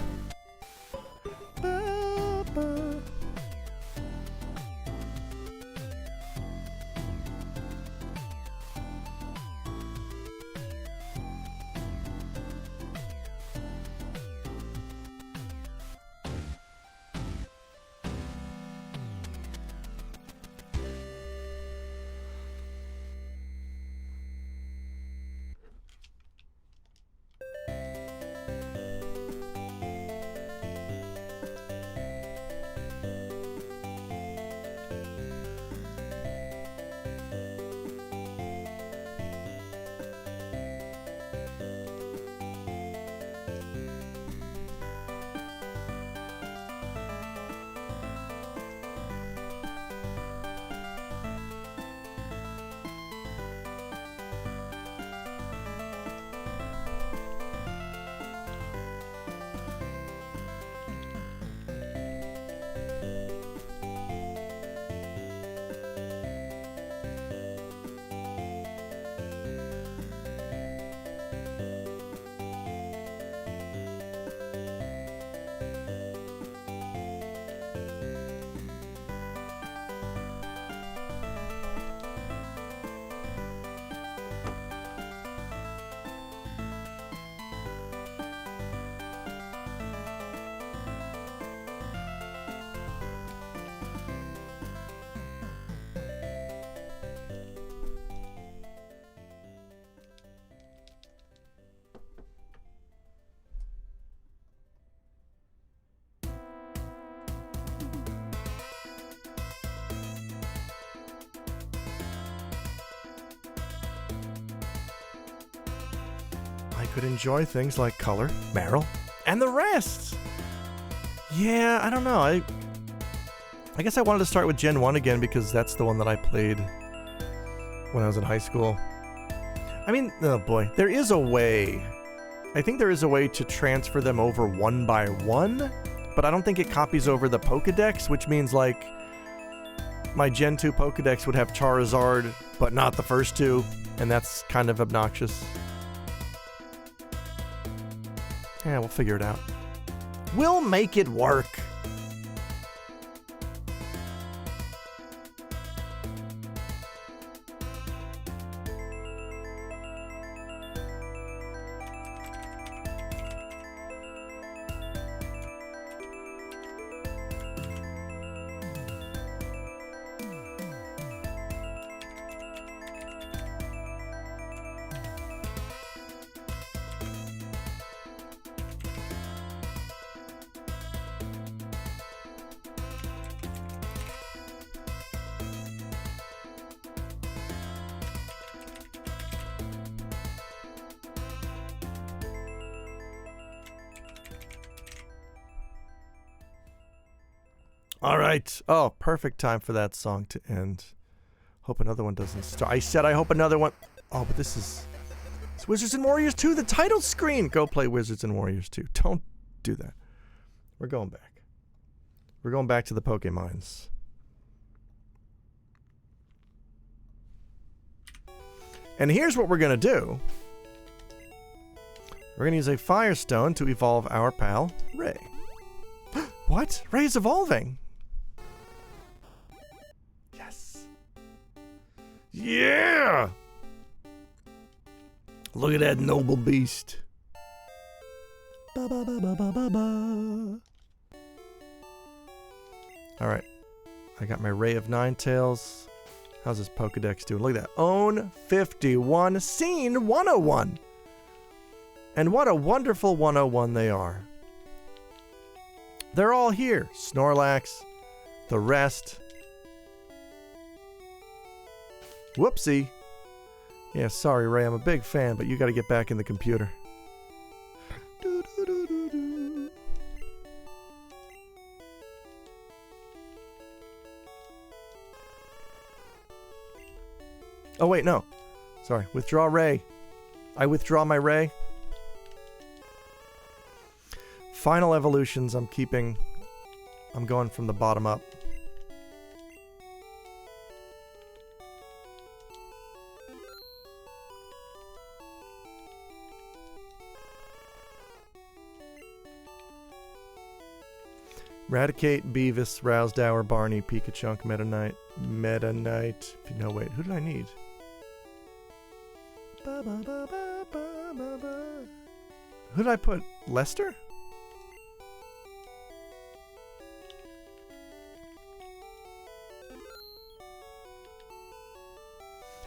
I could enjoy things like color, Meryl, and the rest. Yeah, I don't know. I guess I wanted to start with Gen 1 again because that's the one that I played when I was in high school. I mean, oh boy, there is a way. I think there is a way to transfer them over one by one, but I don't think it copies over the Pokedex, which means like my Gen 2 Pokedex would have Charizard, but not the first two, and that's kind of obnoxious. Yeah, we'll figure it out. We'll make it work. All right. Oh, perfect time for that song to end. Hope another one doesn't start. I said I hope another one. Oh, but this is... It's Wizards and Warriors 2, the title screen. Go play Wizards and Warriors 2. Don't do that. We're going back. We're going back to the Pokemons. And here's what we're going to do. We're going to use a Firestone to evolve our pal, Ray. What? Ray's evolving. Yes. Yeah! Look at that noble beast. Ba ba ba ba ba ba ba. Alright. I got my Ray of Ninetales. How's this Pokedex doing? Look at that. Own 51, Scene 101. And what a wonderful 101 they are. They're all here. Snorlax, the rest. Whoopsie. Yeah, sorry, Ray. I'm a big fan, but you got to get back in the computer. Oh, wait, no. Sorry. Withdraw Ray. I withdraw my Ray. Final evolutions, I'm keeping. I'm going from the bottom up. Raticate, Beavis, Rousedower, Barney, Pikachu, Meta Knight. If you know, wait, who did I need? Who did I put? Lester?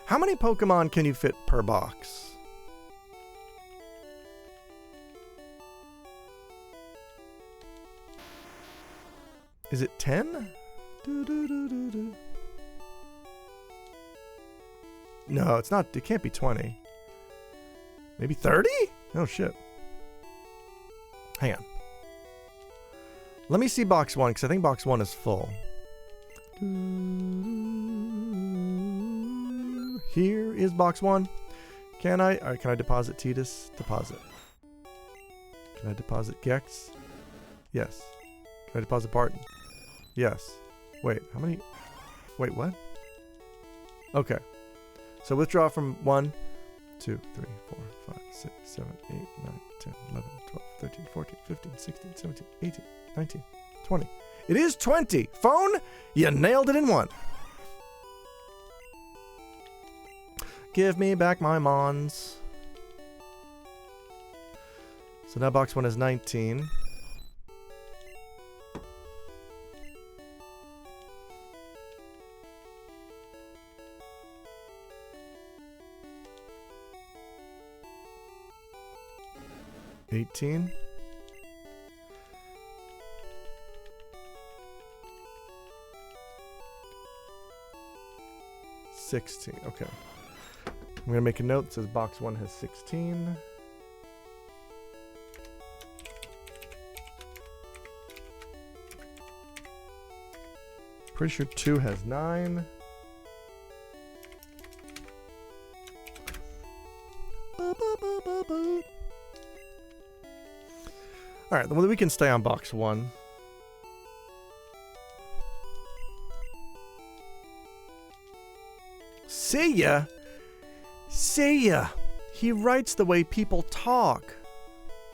How many Pokemon can you fit per box? Is it 10? No, it's not. It can't be 20. Maybe 30? Oh, shit. Hang on. Let me see box 1, because I think box 1 is full. Here is box 1. Can I? All right, can I deposit Tidus? Deposit. Can I deposit Gex? Yes. Can I deposit Barton? Yes. Wait, how many? Wait, what? Okay. So withdraw from 1, 2, 3, 4, 5, 6, 7, 8, 9, 10, 11, 12, 13, 14, 15, 16, 17, 18, 19, 20. It is 20. Phone, you nailed it in one. Give me back my Mons. So now box 1 is 19. $18. $16. Okay. I'm going to make a note that says box 1 has 16. Pretty sure 2 has 9. Alright, well, we can stay on box 1. See ya! See ya! He writes the way people talk.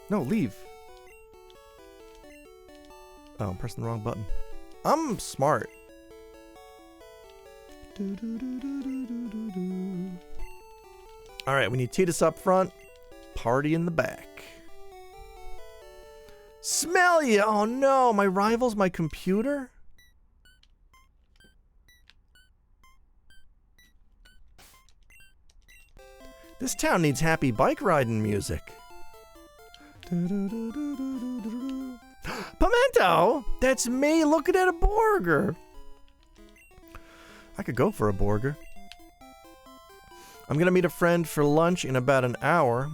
No, leave. Oh, I'm pressing the wrong button. I'm smart. Alright, we need Tidus up front. Party in the back. Smell ya! Oh no, my rival's my computer? This town needs happy bike riding music. Pimento! That's me looking at a burger. I could go for a burger. I'm gonna meet a friend for lunch in about an hour.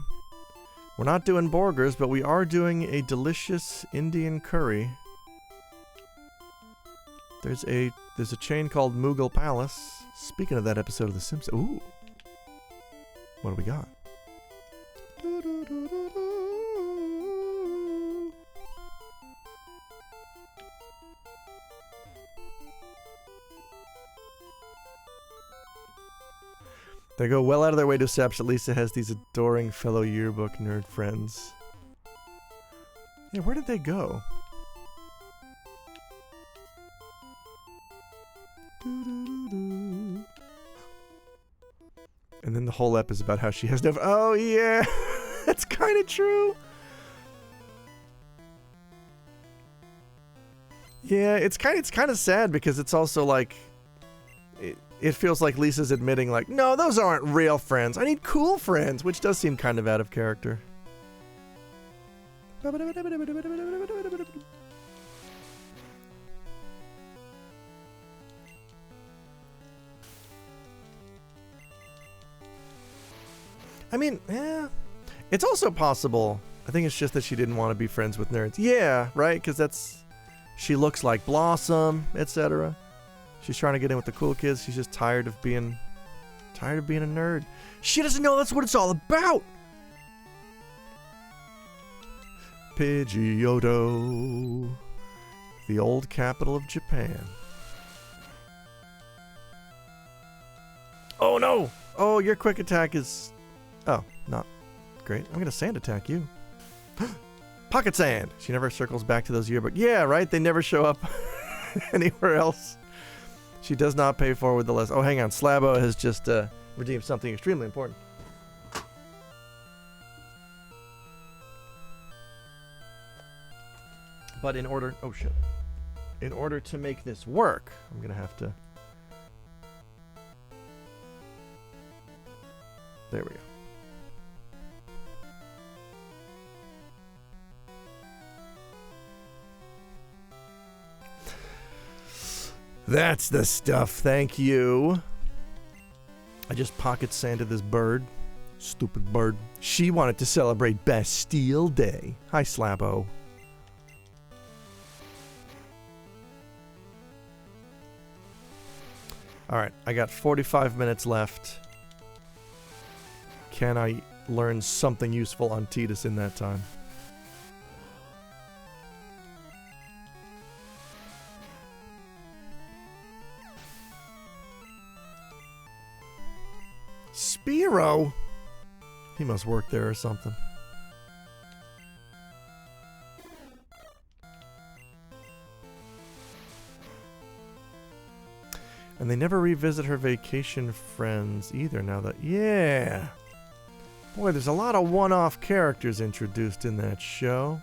We're not doing burgers, but we are doing a delicious Indian curry. There's a chain called Mughal Palace. Speaking of that episode of The Simpsons. Ooh. What do we got? They go well out of their way to establish that Lisa has these adoring fellow yearbook nerd friends. Yeah, where did they go? And then the whole ep is about how she has no... Oh, yeah! That's kind of true! Yeah, it's kind of sad because it's also like... It feels like Lisa's admitting like, no, those aren't real friends. I need cool friends, which does seem kind of out of character. I mean, yeah. It's also possible. I think it's just that she didn't want to be friends with nerds. Yeah, right? Because that's... She looks like Blossom, etc. She's trying to get in with the cool kids. She's just tired of being a nerd. She doesn't know that's what it's all about. Pidgeotto, the old capital of Japan. Oh no! Oh, your quick attack is... Oh, not great. I'm gonna sand attack you. Pocket sand! She never circles back to those yearbooks. Yeah, right? They never show up anywhere else. She does not pay forward the less. Oh, hang on. Slabo has just redeemed something extremely important. But in order... Oh, shit. In order to make this work, I'm going to have to... There we go. That's the stuff, thank you. I just pocket sanded this bird. Stupid bird. She wanted to celebrate Bastille Day. Hi, Slabo. Alright, I got 45 minutes left. Can I learn something useful on Tidus in that time? Spiro? He must work there or something. And they never revisit her vacation friends either now that... Yeah! Boy, there's a lot of one-off characters introduced in that show.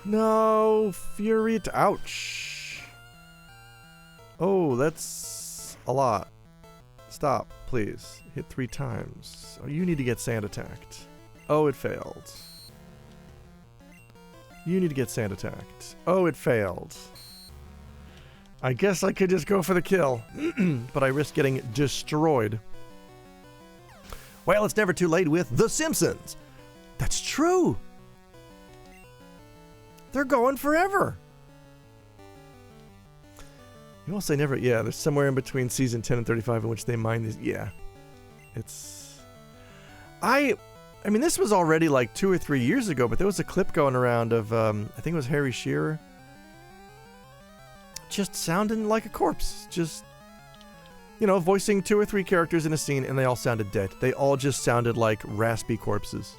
No! Furita... Ouch! Oh, that's a lot. Stop, please. Hit 3 times. Oh, you need to get sand attacked. Oh, it failed. You need to get sand attacked. Oh, it failed. I guess I could just go for the kill. But I risk getting destroyed. Well, it's never too late with The Simpsons. That's true. They're going forever. You won't say never. Yeah, there's somewhere in between season 10 and 35 in which they mine these. Yeah. It's... I mean, this was already like 2 or 3 years ago, but there was a clip going around of, I think it was Harry Shearer. Just sounding like a corpse. Just, you know, voicing 2 or 3 characters in a scene, and they all sounded dead. They all just sounded like raspy corpses.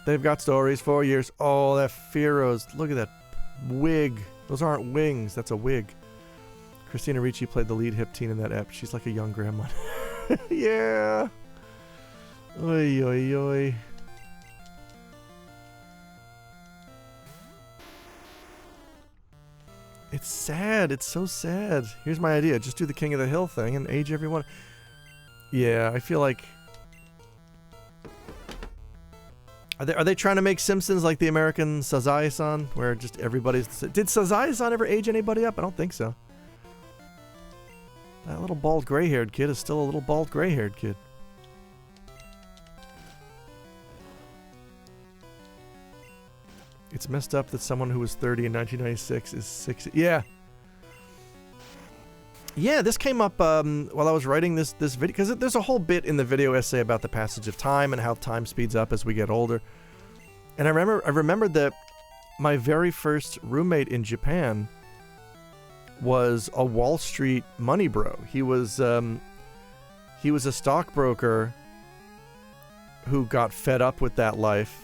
They've got stories for years. Oh, that Fearo's. Look at that wig. Those aren't wings. That's a wig. Christina Ricci played the lead hip teen in that ep. She's like a young grandma. Yeah. Oi, oi, oi. It's sad. It's so sad. Here's my idea. Just do the King of the Hill thing and age everyone. Yeah, I feel like... Are they trying to make Simpsons like the American Sazae-san, where just everybody's... Did Sazae-san ever age anybody up? I don't think so. That little bald gray-haired kid is still a little bald gray-haired kid. It's messed up that someone who was 30 in 1996 is 60. Yeah. Yeah, this came up while I was writing this video, because there's a whole bit in the video essay about the passage of time and how time speeds up as we get older. And I remembered that my very first roommate in Japan was a Wall Street money bro. He was a stockbroker who got fed up with that life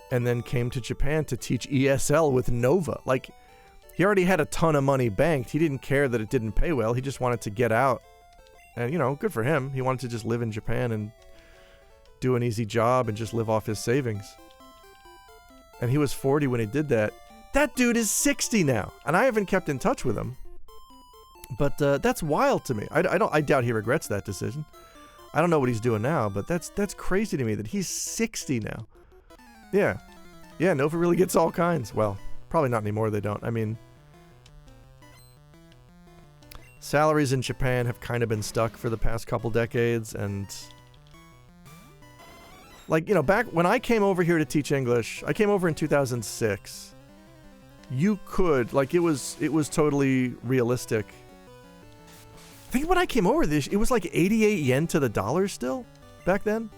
and then came to Japan to teach ESL with Nova. Like, he already had a ton of money banked. He didn't care that it didn't pay well. He just wanted to get out. And, you know, good for him. He wanted to just live in Japan and do an easy job and just live off his savings. And he was 40 when he did that. That dude is 60 now. And I haven't kept in touch with him. But that's wild to me. I doubt he regrets that decision. I don't know what he's doing now, but that's crazy to me that he's 60 now. Yeah. Yeah, Nova really gets all kinds. Well, probably not anymore, they don't. I mean... salaries in Japan have kind of been stuck for the past couple decades, and... like, you know, back when I came over here to teach English, I came over in 2006. You could, like, it was totally realistic. I think when I came over, it was like 88 yen to the dollar still, back then.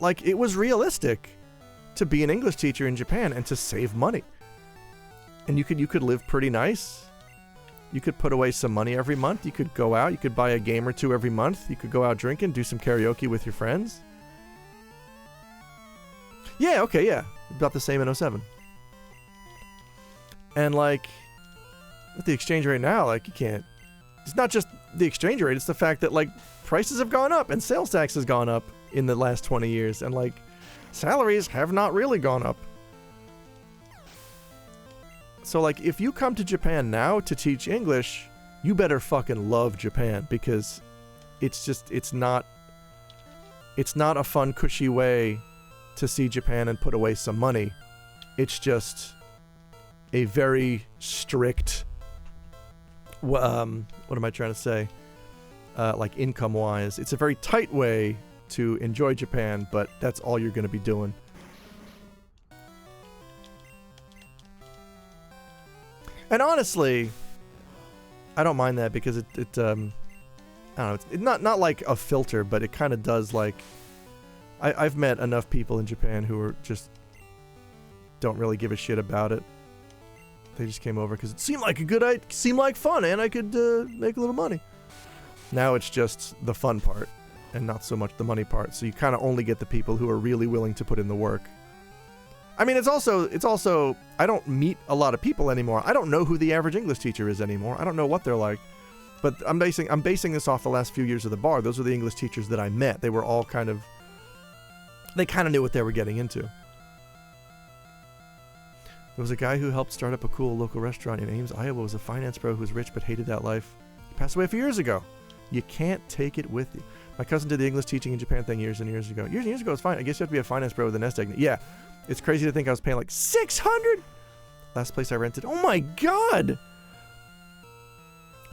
Like, it was realistic to be an English teacher in Japan and to save money. And you could live pretty nice. You could put away some money every month. You could go out. You could buy a game or two every month. You could go out drinking, do some karaoke with your friends. Yeah, okay, yeah. About the same in 07. And, like, with the exchange rate now, like, you can't... It's not just the exchange rate. It's the fact that, like, prices have gone up and sales tax has gone up in the last 20 years. And, like, salaries have not really gone up. So, like, if you come to Japan now to teach English, you better fucking love Japan, because it's not a fun, cushy way to see Japan and put away some money. It's just a very strict, what am I trying to say? Like, income-wise. It's a very tight way to enjoy Japan, but that's all you're going to be doing. And honestly, I don't mind that, because I don't know, it's not like a filter, but it kind of does, like, I've met enough people in Japan who are just don't really give a shit about it. They just came over because it seemed like fun, and I could make a little money. Now it's just the fun part, and not so much the money part. So you kind of only get the people who are really willing to put in the work. I mean, it's also, I don't meet a lot of people anymore. I don't know who the average English teacher is anymore. I don't know what they're like. But I'm basing this off the last few years of the bar. Those are the English teachers that I met. They were all they kind of knew what they were getting into. There was a guy who helped start up a cool local restaurant in Ames, Iowa. Was a finance bro who was rich but hated that life. He passed away a few years ago. You can't take it with you. My cousin did the English teaching in Japan thing years and years ago. Years and years ago, it's fine. I guess you have to be a finance bro with a nest egg. Yeah. It's crazy to think I was paying like $600. Last place I rented. Oh my god.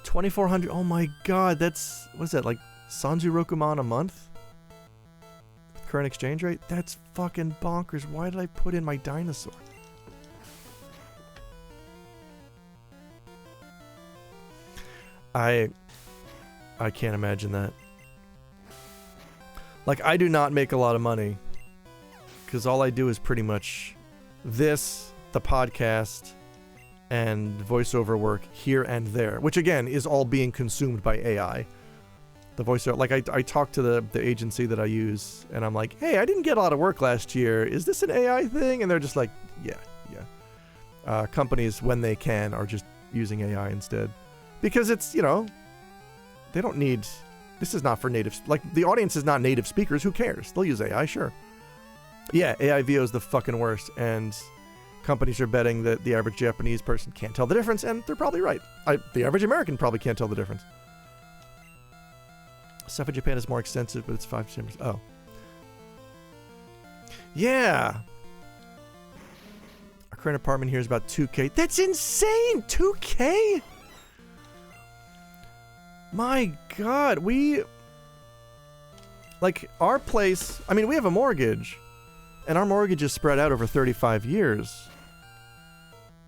$2,400. Oh my god. That's, what is that, like Sanju Rokuman a month? current exchange rate? That's fucking bonkers. Why did I put in my dinosaur? I can't imagine that. Like, I do not make a lot of money because all I do is pretty much this, the podcast, and voiceover work here and there, which again is all being consumed by AI. The voiceover, like I talk to the agency that I use, and I'm like, hey, I didn't get a lot of work last year. Is this an AI thing? And they're just like, yeah. Companies, when they can, are just using AI instead. Because it's, you know, they don't need, this is not for native, like the audience is not native speakers. Who cares? They'll use AI, sure. Yeah, AI VO is the fucking worst, and companies are betting that the average Japanese person can't tell the difference, and they're probably right. The average American probably can't tell the difference. Stuff in Japan is more extensive, but it's 5 chambers. Oh. Yeah. Our current apartment here is about 2K. That's insane! 2K? My God, like, our place, I mean, we have a mortgage, and our mortgage is spread out over 35 years.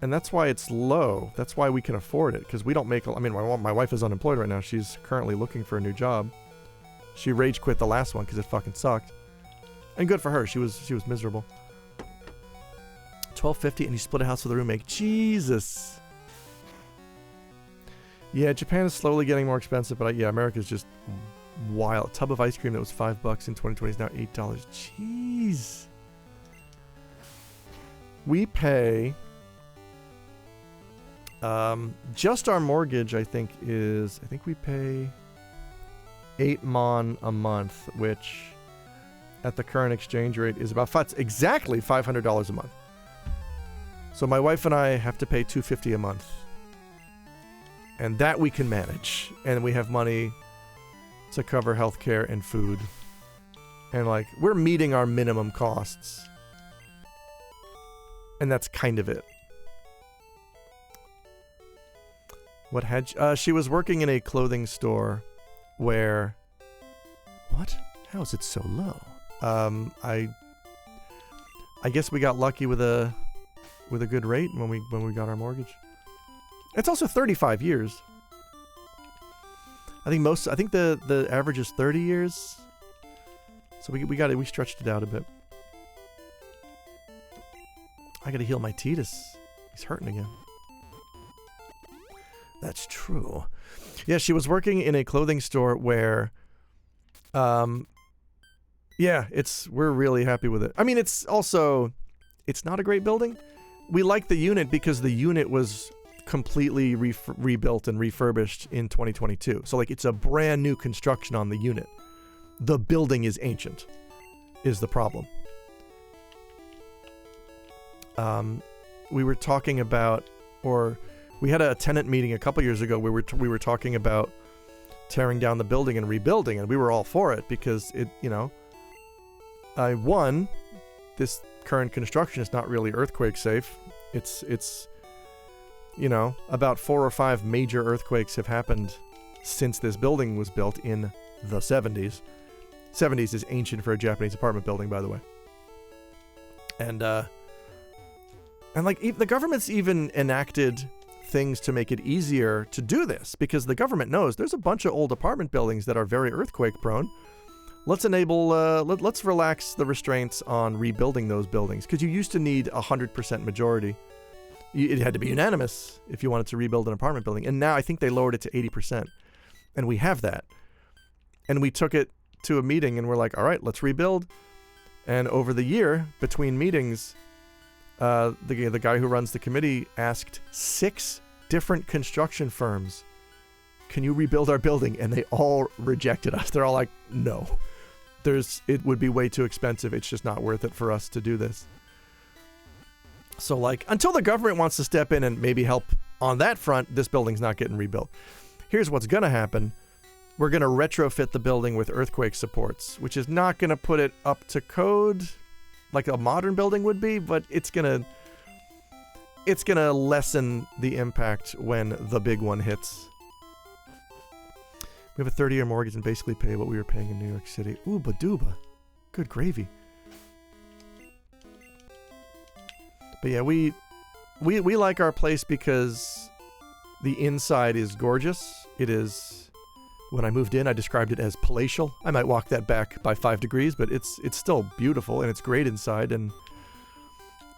And that's why it's low. That's why we can afford it, because we don't make, I mean, my wife is unemployed right now. She's currently looking for a new job. She rage quit the last one because it fucking sucked. And good for her. She was miserable. $12.50 and you split a house with a roommate. Jesus. Yeah, Japan is slowly getting more expensive, but yeah, America's just wild. A tub of ice cream that was $5 in 2020 is now $8. Jeez. We pay just our mortgage, I think we pay 8 mon a month, which at the current exchange rate is about exactly $500 a month. So my wife and I have to pay $250 a month. And that we can manage. And we have money to cover healthcare and food. And like, we're meeting our minimum costs. And that's kind of it. What had she was working in a clothing store where, what? How is it so low? I guess we got lucky with a good rate when we got our mortgage. It's also 35 years. I think the average is 30 years. So we stretched it out a bit. I gotta heal my Titus. He's hurting again. That's true. Yeah, she was working in a clothing store where, yeah, we're really happy with it. I mean, it's not a great building. We like the unit because the unit was completely rebuilt and refurbished in 2022. So, like, it's a brand new construction on the unit. The building is ancient, is the problem. We were talking about, or we had a tenant meeting a couple years ago where we were talking about tearing down the building and rebuilding, and we were all for it because it, you know, this current construction is not really earthquake safe. It's you know, about 4 or 5 major earthquakes have happened since this building was built in the 70s. 70s is ancient for a Japanese apartment building, by the way. And like, the government's even enacted things to make it easier to do this, because the government knows there's a bunch of old apartment buildings that are very earthquake prone. Let's enable, let's relax the restraints on rebuilding those buildings, because you used to need 100% majority. It had to be unanimous if you wanted to rebuild an apartment building. And now I think they lowered it to 80%. And we have that. And we took it to a meeting and we're like, all right, let's rebuild. And over the year, between meetings, the guy who runs the committee asked 6 different construction firms, can you rebuild our building? And they all rejected us. They're all like, no. It would be way too expensive. It's just not worth it for us to do this. So, like, until the government wants to step in and maybe help on that front, this building's not getting rebuilt. Here's what's going to happen. We're going to retrofit the building with earthquake supports, which is not going to put it up to code like a modern building would be, but it's going to lessen the impact when the big one hits. We have a 30-year mortgage and basically pay what we were paying in New York City. Ooh, badooba. Good gravy. But yeah, we like our place because the inside is gorgeous. It is, when I moved in, I described it as palatial. I might walk that back by 5 degrees, but it's still beautiful, and it's great inside, and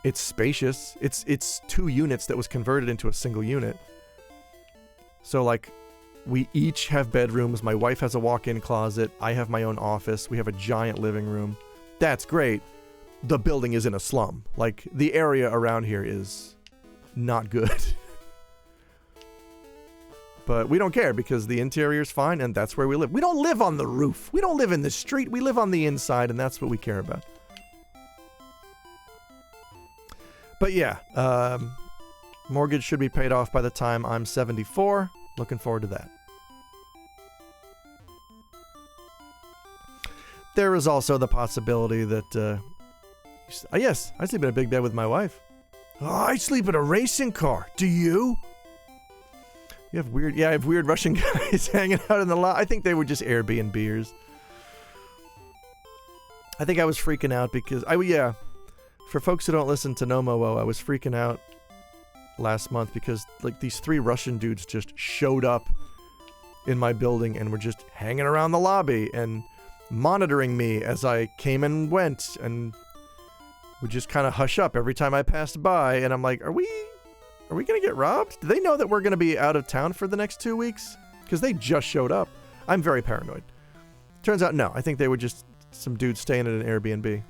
it's spacious. It's 2 units that was converted into a single unit. So like, we each have bedrooms. My wife has a walk-in closet. I have my own office. We have a giant living room. That's great. The building is in a slum. Like, the area around here is not good. But we don't care because the interior's fine and that's where we live. We don't live on the roof. We don't live in the street. We live on the inside, and that's what we care about. But yeah, mortgage should be paid off by the time I'm 74. Looking forward to that. There is also the possibility that, yes, I sleep in a big bed with my wife. Oh, I sleep in a racing car. Do you? You have weird, yeah, I have weird Russian guys hanging out in the lot. I think they were just Airbnbers. I think I was freaking out because, for folks who don't listen to Nomo, I was freaking out last month because like these 3 Russian dudes just showed up in my building and were just hanging around the lobby and monitoring me as I came and went, and would just kind of hush up every time I passed by. And I'm like, are we gonna get robbed? Do they know that we're gonna be out of town for the next 2 weeks? Because they just showed up. I'm very paranoid. Turns out, no. I think they were just some dudes staying at an Airbnb.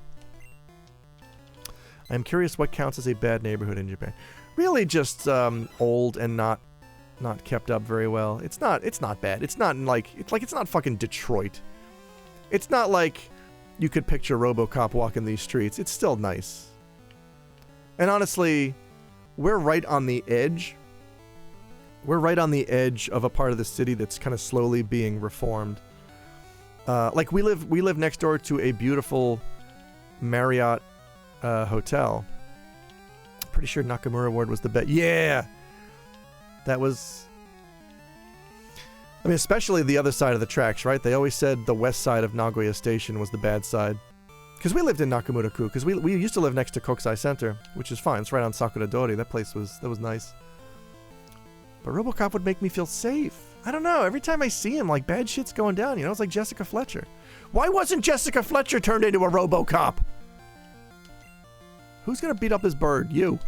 I'm curious what counts as a bad neighborhood in Japan. Really just old and not kept up very well. It's not bad. It's not fucking Detroit. It's not like you could picture RoboCop walking these streets. It's still nice. And honestly, we're right on the edge. We're right on the edge of a part of the city that's kind of slowly being reformed. Like we live next door to a beautiful Marriott hotel. Pretty sure Nakamura Ward was the best. Yeah, that was. I mean, especially the other side of the tracks, right? They always said the west side of Nagoya Station was the bad side. Because we lived in Nakamura-ku. Because we used to live next to Kokusai Center, which is fine. It's right on Sakura Dori. That place was nice. But RoboCop would make me feel safe. I don't know. Every time I see him, like, bad shit's going down. You know, it's like Jessica Fletcher. Why wasn't Jessica Fletcher turned into a RoboCop? Who's gonna beat up this bird? You.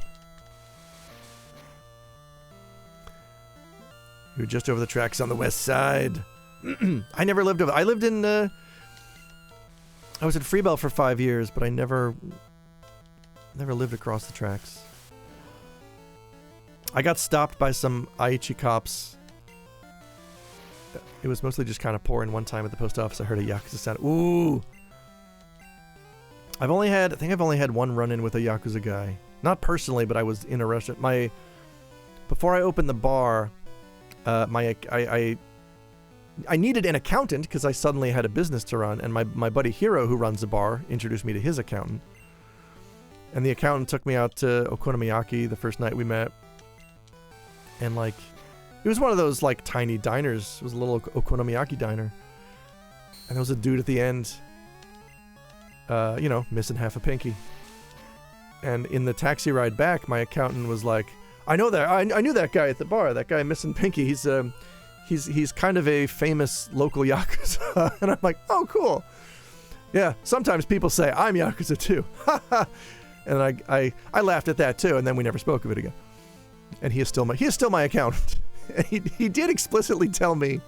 You're just over the tracks on the west side. I never lived over. I lived in. I was in Freebell for 5 years, but I never lived across the tracks. I got stopped by some Aichi cops. It was mostly just kind of pouring one time at the post office. I heard a Yakuza sound. Ooh. I think I've only had one run-in with a Yakuza guy. Not personally, but I was in a restaurant. Before I opened the bar, I needed an accountant because I suddenly had a business to run, and my buddy Hiro, who runs the bar, introduced me to his accountant. And the accountant took me out to Okonomiyaki the first night we met. And like, it was one of those like tiny diners. It was a little Okonomiyaki diner. And there was a dude at the end, missing half a pinky. And in the taxi ride back, my accountant was like, I knew that guy at the bar, that guy missing pinky. He's kind of a famous local Yakuza. And I'm like, oh, cool. Yeah, sometimes people say, I'm Yakuza too. And I laughed at that too, and then we never spoke of it again. And he is still my accountant. And he did explicitly tell me,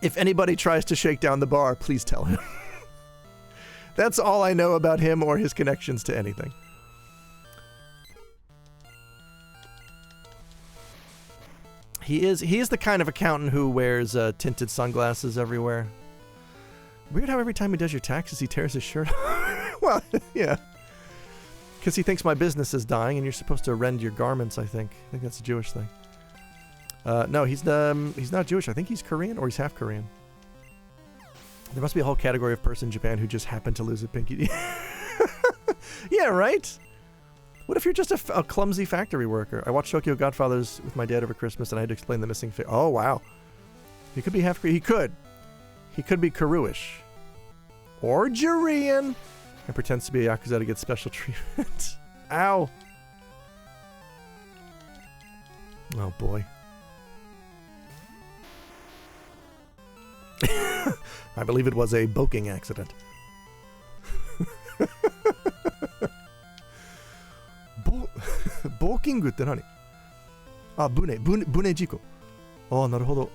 if anybody tries to shake down the bar, please tell him. That's all I know about him or his connections to anything. He is the kind of accountant who wears tinted sunglasses everywhere. Weird how every time he does your taxes, he tears his shirt off. Well, yeah. Because he thinks my business is dying and you're supposed to rend your garments, I think. I think that's a Jewish thing. No, he's not Jewish. I think he's Korean or he's half Korean. There must be a whole category of person in Japan who just happened to lose a pinky. Yeah, right? What if you're just a clumsy factory worker? I watched Tokyo Godfathers with my dad over Christmas and I had to explain the missing finger. Oh, wow. He could be half Korean. He could be Karuish. or Jurian and pretends to be a Yakuza to get special treatment. Ow. Oh boy. I believe it was a boking accident. Bokingって何? あ、bune jiko. Oh, なるほど.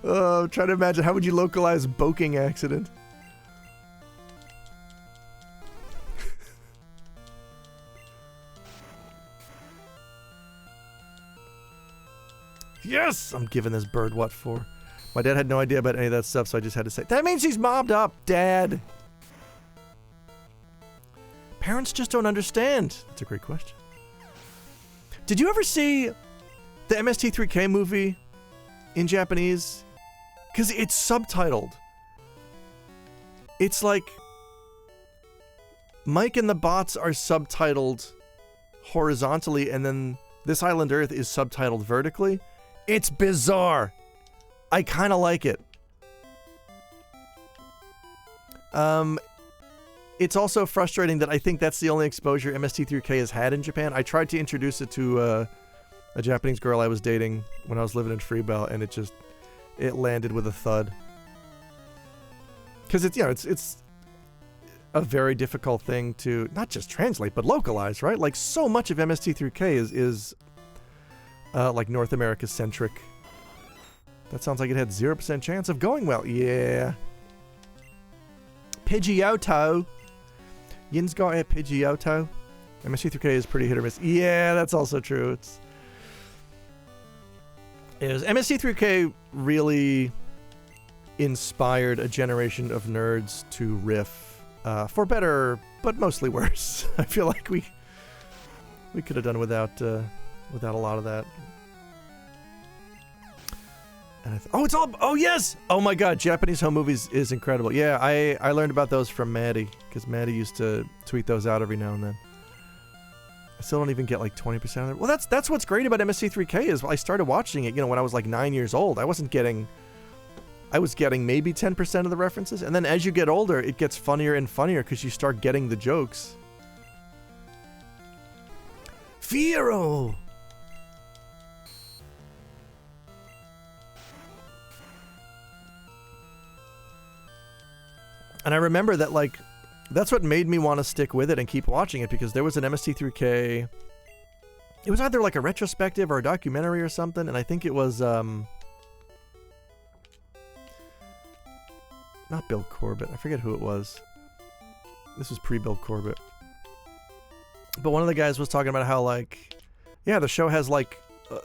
I'm trying to imagine, how would you localize boking accident? Yes! I'm giving this bird what for. My dad had no idea about any of that stuff, so I just had to say, that means he's mobbed up, Dad! Parents just don't understand. That's a great question. Did you ever see the MST3K movie in Japanese? Because it's subtitled. It's like Mike and the Bots are subtitled horizontally, and then This Island Earth is subtitled vertically. It's bizarre. I kind of like it. It's also frustrating that I think that's the only exposure MST3K has had in Japan. I tried to introduce it to a Japanese girl I was dating when I was living in Freebell, and it landed with a thud. Because it's a very difficult thing to not just translate but localize, right? Like, so much of MST3K is like North America centric. That sounds like it had 0% chance of going well. Yeah. Pidgeotto. Yin's got a Pidgeotto. MST3K is pretty hit or miss. Yeah, that's also true. MST3K really inspired a generation of nerds to riff, for better, but mostly worse. I feel like we could have done without a lot of that. And oh yes! Oh my god, Japanese home movies is incredible. Yeah, I learned about those from Maddie, because Maddie used to tweet those out every now and then. I still don't even get like 20% of it. Well, that's what's great about MST3K is I started watching it, when I was like 9 years old. I was getting maybe 10% of the references, and then as you get older, it gets funnier and funnier because you start getting the jokes. Fiero! And I remember that, like, that's what made me want to stick with it and keep watching it, because there was an MST3K. It was either like a retrospective or a documentary or something, and I think it was, not Bill Corbett. I forget who it was. This was pre-Bill Corbett. But one of the guys was talking about how, like, yeah, the show has, like,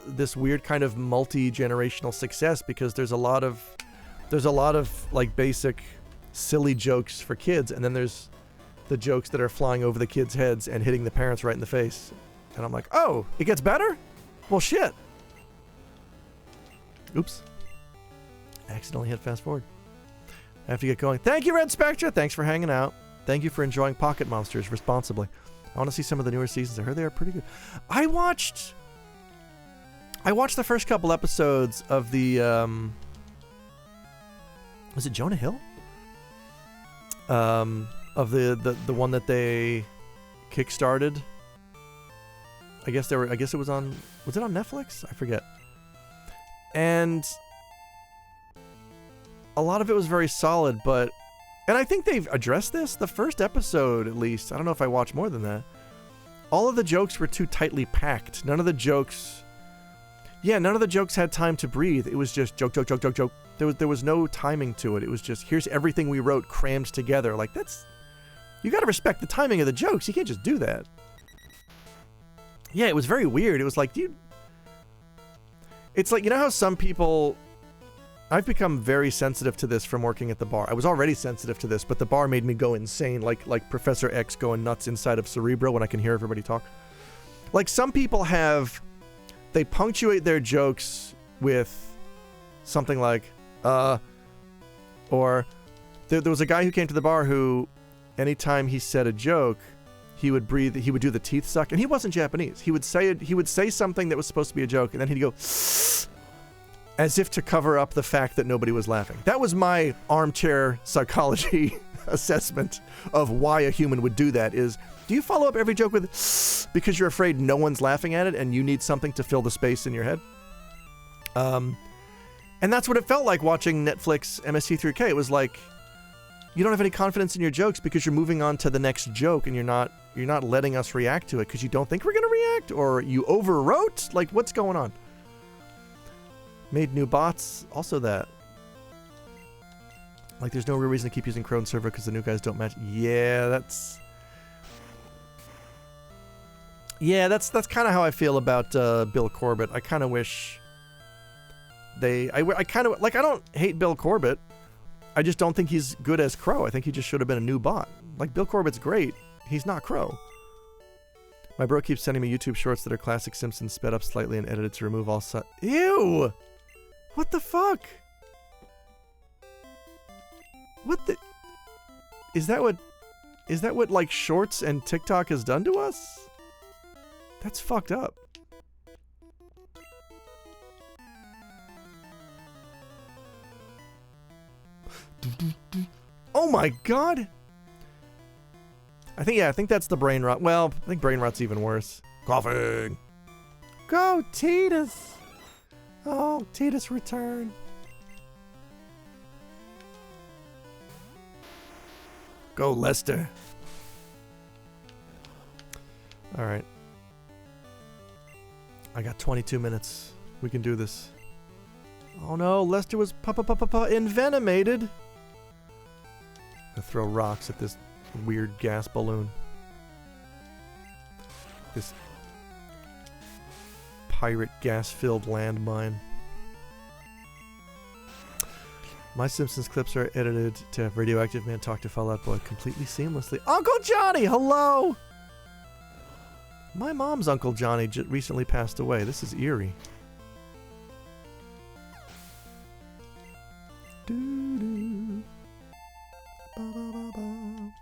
this weird kind of multi-generational success because there's a lot of, like, basic silly jokes for kids, and then there's the jokes that are flying over the kids' heads and hitting the parents right in the face. And I'm like, oh, it gets better? Well, shit. Oops. I accidentally hit fast forward. I have to get going. Thank you, Red Spectra. Thanks for hanging out. Thank you for enjoying Pocket Monsters responsibly. I want to see some of the newer seasons. I heard they are pretty good. I watched the first couple episodes of the, was it Jonah Hill? Of the one that they kickstarted. I guess it was on Netflix? I forget. And a lot of it was very solid, and I think they've addressed this. The first episode, at least, I don't know if I watched more than that. All of the jokes were too tightly packed. None of the jokes had time to breathe. It was just joke, joke, joke, joke, joke. There was no timing to it. It was just, here's everything we wrote crammed together. Like, you gotta respect the timing of the jokes. You can't just do that. Yeah, it was very weird. It was like, it's like, you know how some people, I've become very sensitive to this from working at the bar. I was already sensitive to this, but the bar made me go insane, like Professor X going nuts inside of Cerebro when I can hear everybody talk. Like, some people they punctuate their jokes with something like, or there was a guy who came to the bar who, anytime he said a joke, he would breathe, he would do the teeth suck, and he wasn't Japanese. He would say something that was supposed to be a joke, and then he'd go, as if to cover up the fact that nobody was laughing. That was my armchair psychology assessment of why a human would do that is, do you follow up every joke with because you're afraid no one's laughing at it and you need something to fill the space in your head? And that's what it felt like watching Netflix MST3K. It was like, you don't have any confidence in your jokes because you're moving on to the next joke and you're not letting us react to it because you don't think we're going to react, or you overwrote? Like, what's going on? Made new bots. Also that. Like, there's no real reason to keep using Crone server because the new guys don't match. Yeah, that's kind of how I feel about Bill Corbett. I kind of wish I kind of, like, I don't hate Bill Corbett. I just don't think he's good as Crow. I think he just should have been a new bot. Like, Bill Corbett's great. He's not Crow. My bro keeps sending me YouTube shorts that are classic Simpsons sped up slightly and edited to remove all Ew! What the fuck? What the... Is that what, like, Shorts and TikTok has done to us? That's fucked up. Oh my god! I think that's the brain rot. Well, I think brain rot's even worse. Coughing! Go, Titus! Oh, Titus return. Go, Lester. Alright. I got 22 minutes. We can do this. Oh no, Lester was envenomated. I throw rocks at this weird gas balloon. This pirate gas-filled landmine. My Simpsons clips are edited to have Radioactive Man talk to Fall Out Boy completely seamlessly. Uncle Johnny, hello! My mom's Uncle Johnny recently passed away. This is eerie. Doo-doo. Ba-ba-ba-ba.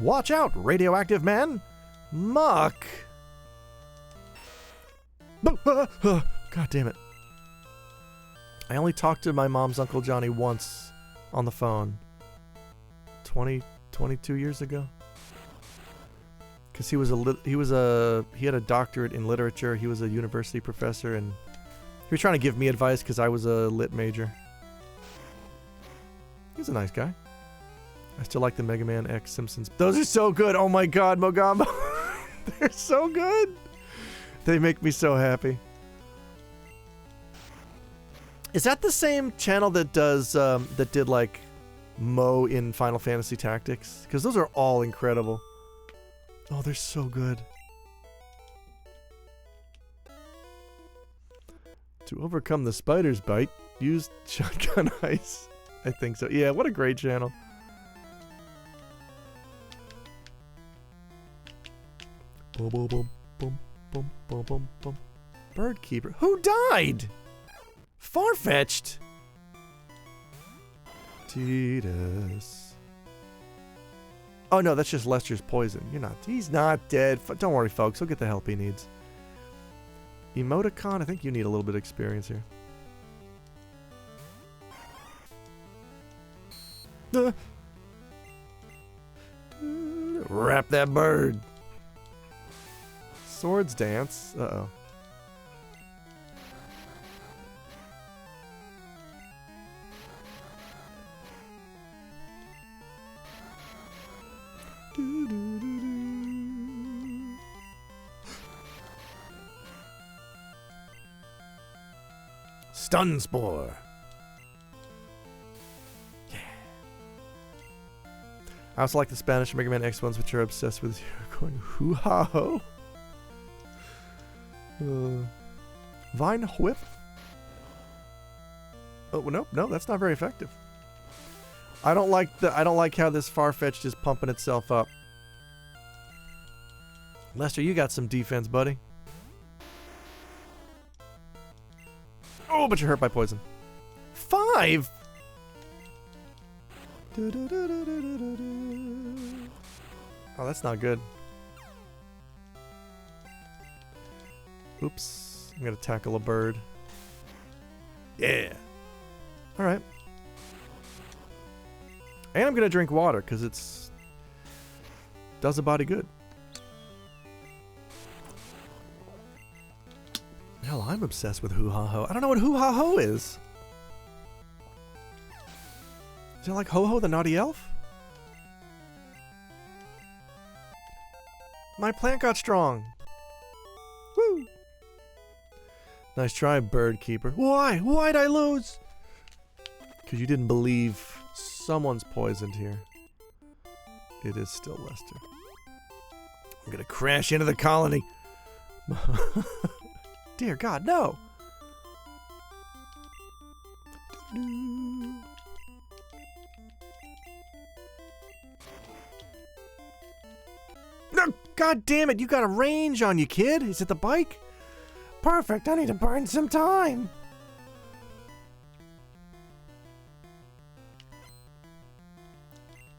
Watch out, Radioactive Man! Muck! God damn it. I only talked to my mom's Uncle Johnny once on the phone. 22 years ago. Because he had a doctorate in literature. He was a university professor, and he was trying to give me advice because I was a lit major. He's a nice guy. I still like the Mega Man X Simpsons. Those are so good. Oh my god, Mogambo. They're so good. They make me so happy. Is that the same channel that does that did like Mo in Final Fantasy Tactics? Because those are all incredible. Oh, they're so good. To overcome the spider's bite, use shotgun ice. I think so. Yeah, what a great channel. Boom, boom, boom, boom, boom, boom, boom, boom. Bird keeper. Who died? Farfetched. Titus. Oh no, that's just Lester's poison. He's not dead. Don't worry, folks. He'll get the help he needs. Emoticon, I think you need a little bit of experience here. Wrap that bird. Swords dance. Uh-oh. Stun Spore. Yeah. I also like the Spanish Mega Man X ones, which are obsessed with going hoo-ha-ho. Vine Whip. Oh no, that's not very effective. I don't like how this Farfetch'd is pumping itself up. Lester, you got some defense, buddy. Oh, but you're hurt by poison. 5. Oh, that's not good. Oops. I'm gonna tackle a bird. Yeah. All right. And I'm going to drink water because it's does the body good. Hell, I'm obsessed with Hoo-Ha-Ho. I don't know what Hoo-Ha-Ho is. Is it like Ho-Ho the Naughty Elf? My plant got strong. Woo! Nice try, Bird Keeper. Why? Why'd I lose? Because you didn't believe someone's poisoned here. It is still Lester. I'm gonna crash into the colony. Dear God, no! No, God damn it, you got a range on you, kid. Is it the bike? Perfect, I need to burn some time.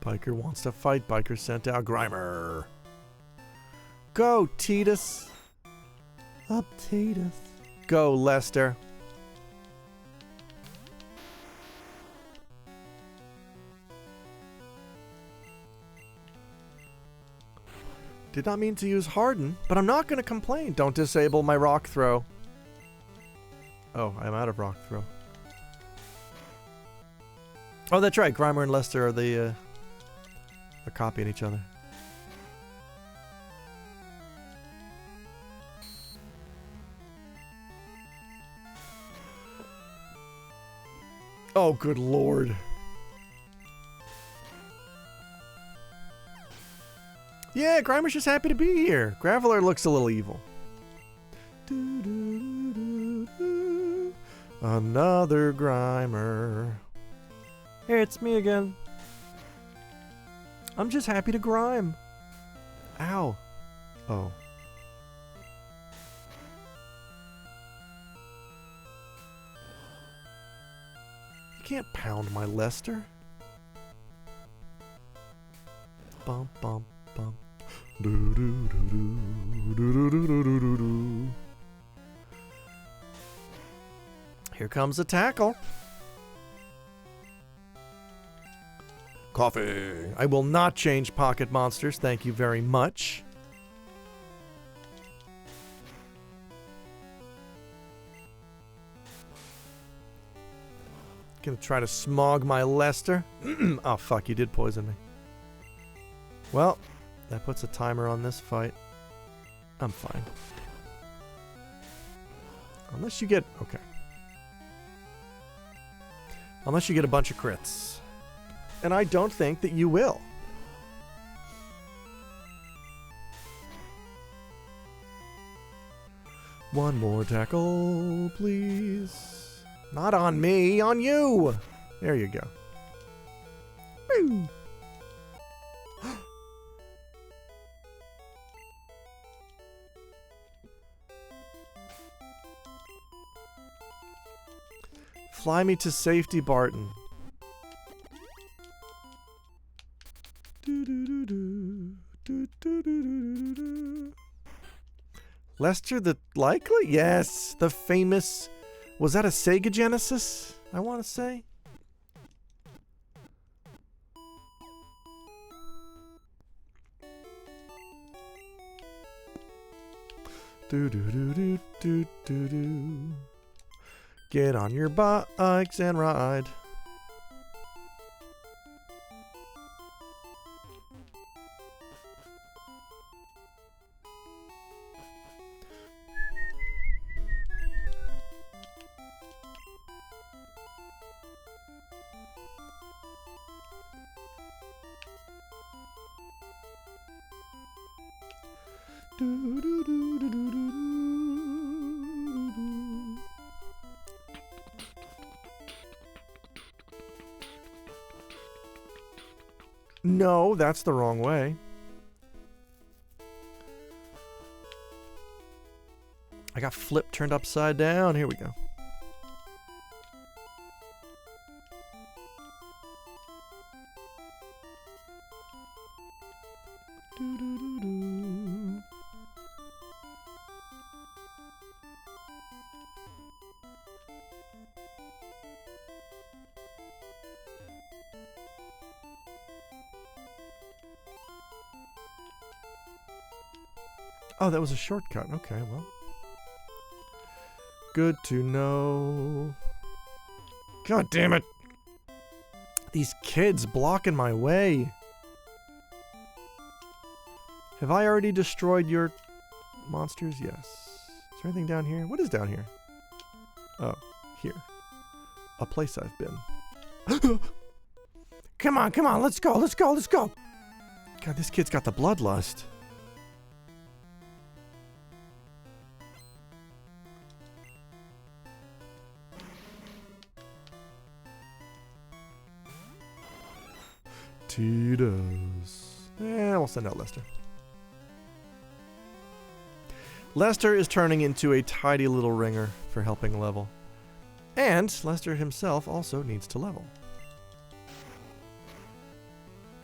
Biker wants to fight. Biker sent out Grimer. Go, Titus. Up, Titus. Go, Lester. Did not mean to use Harden, but I'm not going to complain. Don't disable my rock throw. Oh, I'm out of rock throw. Oh, that's right. Grimer and Lester are they're copying each other. Oh, good lord. Yeah, Grimer's just happy to be here. Graveler looks a little evil. Another Grimer. Hey, it's me again. I'm just happy to grime. Ow. Oh. You can't pound my Lester. Bum, bum, bum. Do, do, do, do, do, do, do, do, do, do. Here comes a tackle. Coffee. I will not change pocket monsters. Thank you very much. Gonna try to smog my Lester. Oh, fuck. You did poison me. Well, that puts a timer on this fight. I'm fine. Unless you get... Okay. Unless you get a bunch of crits. And I don't think that you will. One more tackle, please. Not on me, on you. There you go. Woo. Fly me to safety, Barton. Lester the likely? Yes, the famous... Was that a Sega Genesis? I want to say. Do do do do do do do. Get on your bikes and ride. Do, do, do, do, do, do, do. No, that's the wrong way. I got Flip turned upside down. Here we go. Do-do-do-do. Oh, that was a shortcut. Okay, well. Good to know. God damn it. These kids blocking my way. Have I already destroyed your monsters? Yes. Is there anything down here? What is down here? Oh, here. A place I've been. Come on, come on, let's go, let's go, let's go. God, this kid's got the bloodlust. Tito's. We'll send out Lester. Lester is turning into a tidy little ringer for helping level. And Lester himself also needs to level.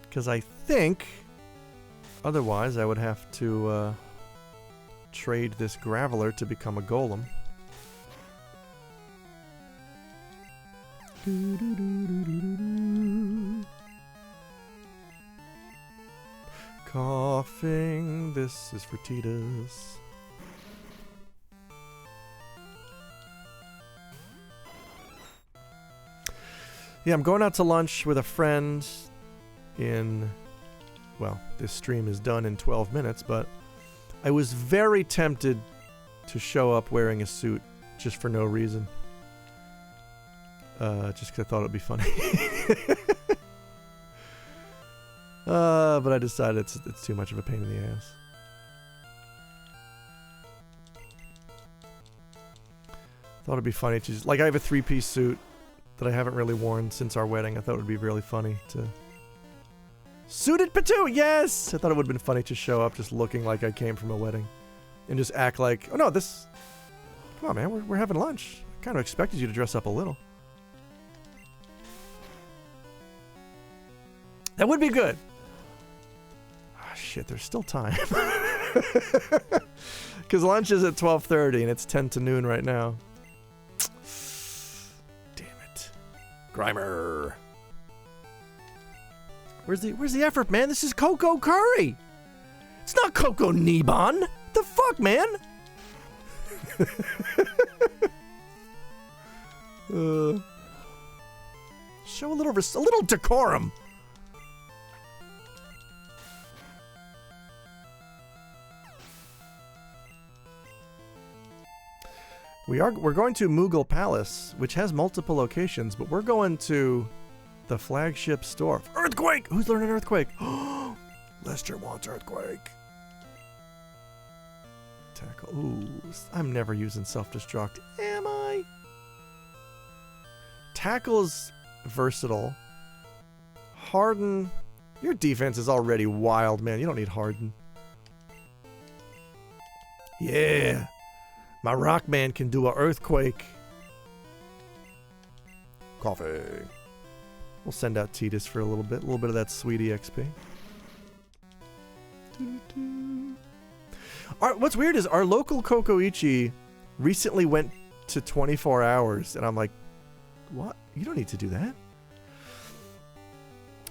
Because I think otherwise I would have to trade this Graveler to become a golem. Coughing, this is for Titus. Yeah, I'm going out to lunch with a friend in, well, this stream is done in 12 minutes, but I was very tempted to show up wearing a suit just for no reason. Just because I thought it would be funny. But I decided it's too much of a pain in the ass. Thought it'd be funny to just, like, I have a 3-piece suit that I haven't really worn since our wedding. I thought it would be really funny to... Suited Patu, yes! I thought it would have been funny to show up just looking like I came from a wedding. And just act like, oh no, this... Come on, man, we're having lunch. I kind of expected you to dress up a little. That would be good. Ah, shit, there's still time. Because lunch is at 12:30 and it's 10 to noon right now. Grimer. Where's the effort, man? This is Coco Curry. It's not Coco Nebon. The fuck, man? Show a little decorum. We're going to Moogle Palace, which has multiple locations, but we're going to the flagship store. Earthquake! Who's learning Earthquake? Lester wants Earthquake. Tackle. Ooh, I'm never using self-destruct. Am I? Tackle's versatile. Harden. Your defense is already wild, man. You don't need Harden. Yeah. My rock man can do an earthquake. Coffee. We'll send out Titus for a little bit of that sweetie XP. What's weird is our local Kokoichi recently went to 24 hours, and I'm like, what? You don't need to do that.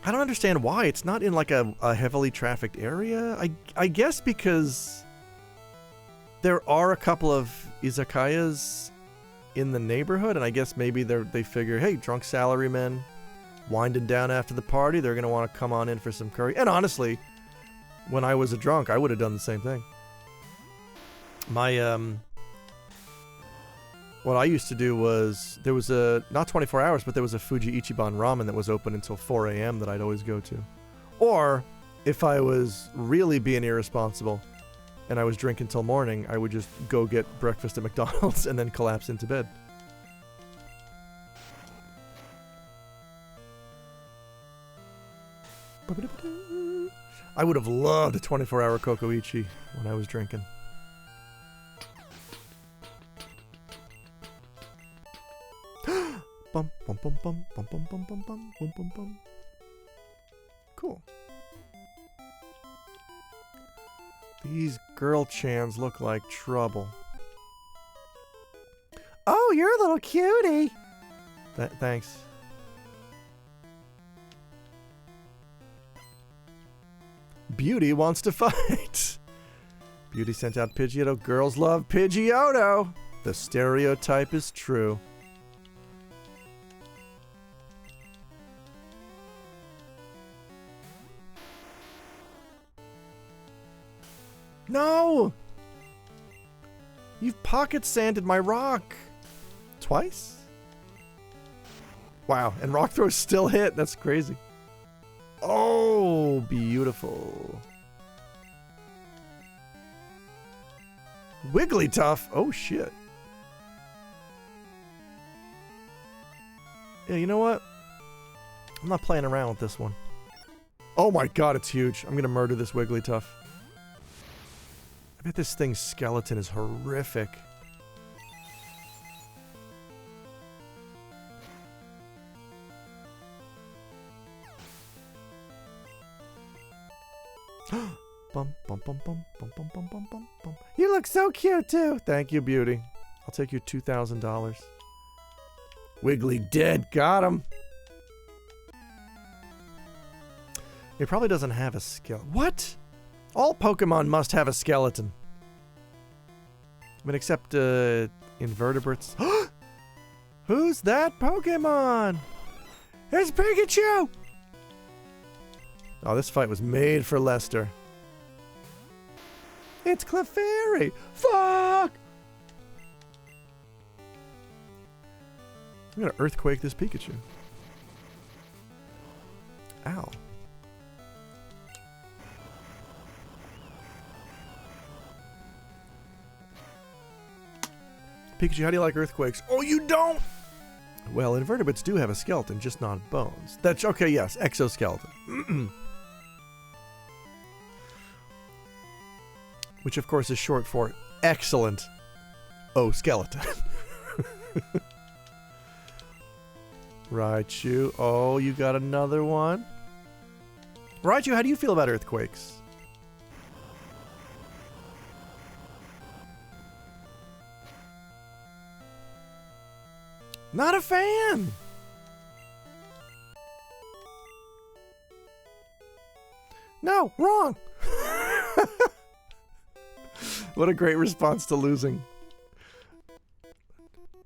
I don't understand why. It's not in like a heavily trafficked area. I guess because there are a couple of izakayas in the neighborhood, and I guess maybe they figure, hey, drunk salarymen winding down after the party, they're going to want to come on in for some curry. And honestly, when I was a drunk, I would have done the same thing. My, what I used to do was, there was not 24 hours, but there was a Fuji Ichiban ramen that was open until 4 a.m. that I'd always go to. Or, if I was really being irresponsible, and I was drinking till morning, I would just go get breakfast at McDonald's and then collapse into bed. I would have loved a 24-hour Kokoichi when I was drinking. Bum bum bum bum bum bum bum bum bum bum bum bum. Cool. These girl chans look like trouble. Oh, you're a little cutie. Thanks. Beauty wants to fight. Beauty sent out Pidgeotto. Girls love Pidgeotto. The stereotype is true. No! You've pocket sanded my rock. Twice? Wow, and rock throws still hit. That's crazy. Oh, beautiful. Wigglytuff. Oh, shit. Yeah, you know what? I'm not playing around with this one. Oh my god, it's huge. I'm gonna murder this Wigglytuff. I bet this thing's skeleton is horrific. Bum, bum, bum, bum, bum, bum, bum, bum, bum, bum. You look so cute too. Thank you, beauty. I'll take your $2,000. Wiggly dead. Got him. It probably doesn't have a skeleton. What? All Pokemon must have a skeleton. I mean, except invertebrates. Who's that Pokemon? It's Pikachu! Oh, this fight was made for Lester. It's Clefairy! Fuck! I'm gonna earthquake this Pikachu. Ow. Pikachu, how do you like earthquakes? Oh, you don't? Well, invertebrates do have a skeleton, just not bones. That's okay, yes, exoskeleton. Which, of course, is short for excellent skeleton. Raichu. Oh, you got another one? Raichu, how do you feel about earthquakes? Not a fan! No, wrong! What a great response to losing.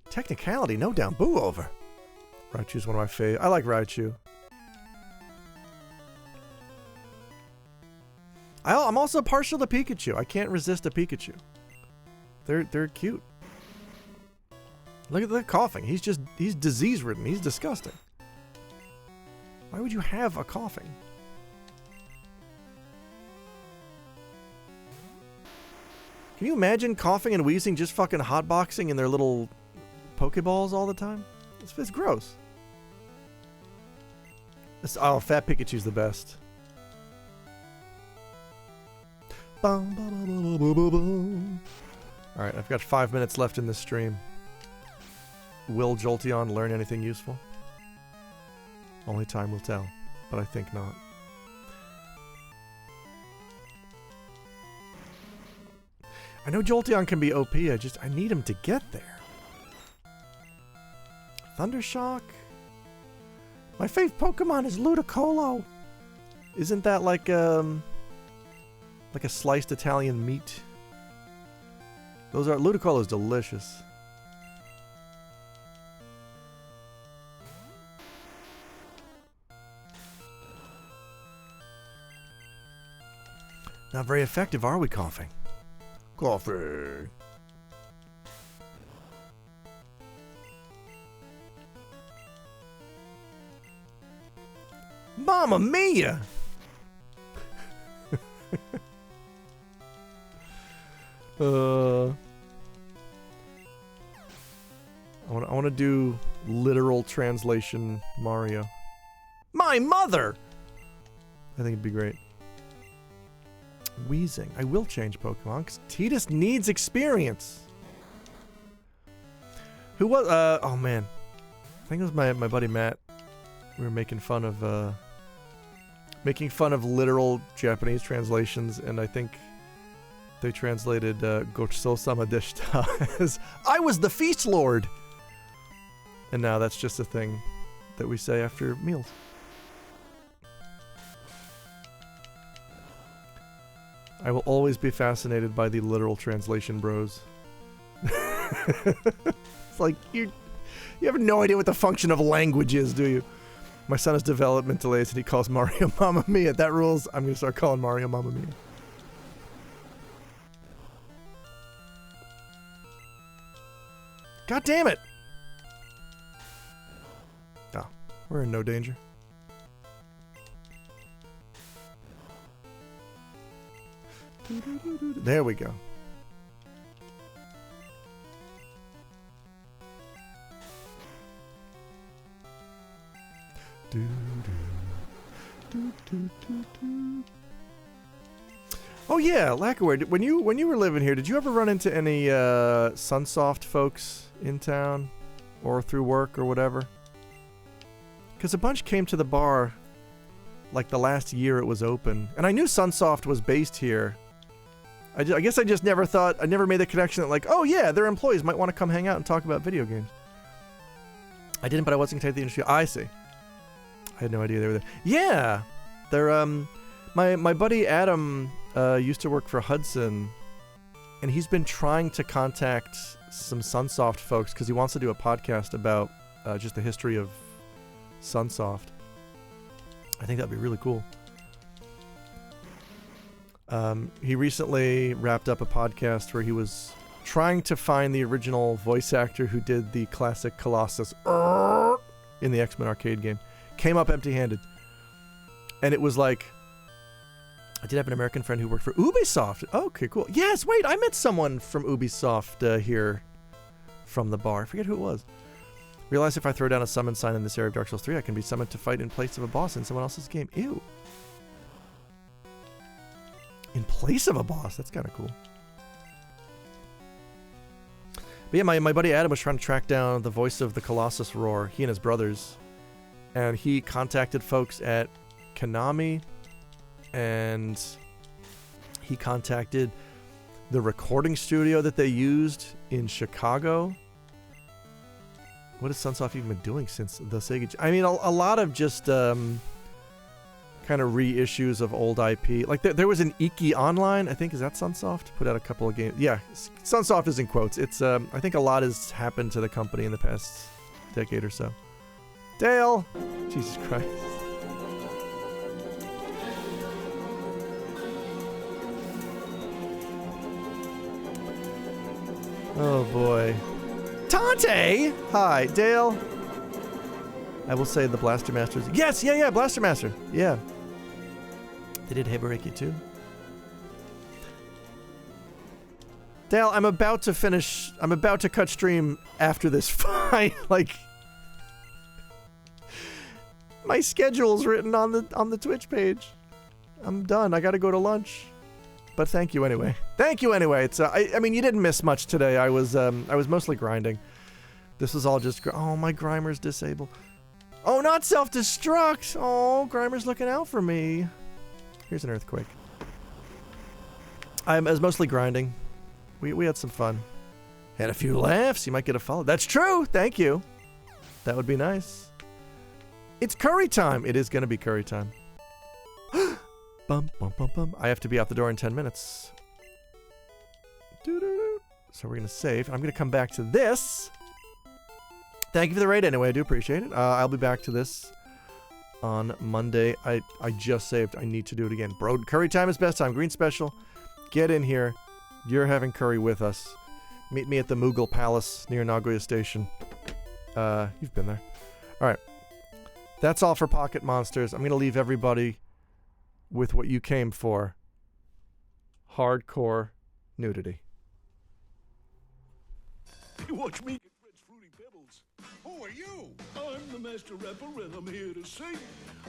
Technicality, no down, boo over. Raichu's one of my favorite. I like Raichu. I'm also partial to Pikachu. I can't resist a Pikachu. They're cute. Look at the coughing. He's disease ridden. He's disgusting. Why would you have a coughing? Can you imagine coughing and wheezing just fucking hotboxing in their little Pokeballs all the time? It's gross. Oh, Fat Pikachu's the best. Alright, I've got 5 minutes left in this stream. Will Jolteon learn anything useful? Only time will tell, but I think not. I know Jolteon can be OP, I need him to get there. Thundershock? My fave Pokemon is Ludicolo. Isn't that like a sliced Italian meat? Ludicolo's delicious. Not very effective, are we, coughing? Coughing. Mamma mia! I want to do literal translation Mario. My mother! I think it'd be great. Wheezing. I will change Pokemon because Tidus needs experience. Who was oh man. I think it was my buddy Matt. We were making fun of literal Japanese translations, and I think they translated Gochiso-sama deshita as I was the Feast Lord. And now that's just a thing that we say after meals. I will always be fascinated by the literal translation bros. It's like, you have no idea what the function of language is, do you? My son has development delays and he calls Mario Mamma Mia. That rules. I'm going to start calling Mario Mamma Mia. God damn it! Oh, we're in no danger. There we go. Oh yeah, Lackaware, when you were living here, did you ever run into any Sunsoft folks in town or through work or whatever? Because a bunch came to the bar like the last year it was open, and I knew Sunsoft was based here. I guess I just never thought, I never made the connection that like, oh yeah, their employees might want to come hang out and talk about video games. I didn't, but I wasn't connected to the industry. I see. I had no idea they were there. Yeah, they're my buddy Adam used to work for Hudson, and he's been trying to contact some Sunsoft folks because he wants to do a podcast about just the history of Sunsoft. I think that'd be really cool. He recently wrapped up a podcast where he was trying to find the original voice actor who did the classic Colossus in the X-Men arcade game. Came up empty-handed. And it was like, I did have an American friend who worked for Ubisoft. Okay, cool. Yes, wait, I met someone from Ubisoft here from the bar. I forget who it was. Realize if I throw down a summon sign in this area of Dark Souls 3, I can be summoned to fight in place of a boss in someone else's game. Ew. In place of a boss? That's kind of cool. But yeah, my buddy Adam was trying to track down the voice of the Colossus roar, he and his brothers. And he contacted folks at Konami, and he contacted the recording studio that they used in Chicago. What has Sunsoft even been doing since the Sega? I mean, a lot of just kind of reissues of old IP. Like there was an Iki Online, I think, is that Sunsoft? Put out a couple of games. Yeah, Sunsoft is in quotes. It's I think a lot has happened to the company in the past decade or so. Dale! Jesus Christ. Oh boy. Tante! Hi, Dale. I will say the Blaster Masters. Yes, yeah, Blaster Master. Yeah. They did Hebereki too. Dale, I'm about to cut stream after this fight. Like, my schedule's written on the Twitch page. I'm done. I gotta go to lunch. But thank you anyway. Thank you anyway. It's I mean, you didn't miss much today. I was mostly grinding. This was all just oh, my Grimer's disabled. Oh, not self-destruct. Oh, Grimer's looking out for me. Here's an earthquake. I was mostly grinding. We had some fun. Had a few laughs. You might get a follow. That's true. Thank you. That would be nice. It's curry time. It is going to be curry time. Bum, bum, bum, bum. I have to be out the door in 10 minutes. Doo-doo-doo. So we're going to save. I'm going to come back to this. Thank you for the raid anyway. I do appreciate it. I'll be back to this on Monday. I just saved. I need to do it again. Bro, curry time is best time. Green special. Get in here. You're having curry with us. Meet me at the Mughal Palace near Nagoya Station. You've been there. All right. That's all for Pocket Monsters. I'm going to leave everybody with what you came for. Hardcore nudity. You watch me get Fred's Fruity Pebbles. Who are you? I'm the master rapper and I'm here to say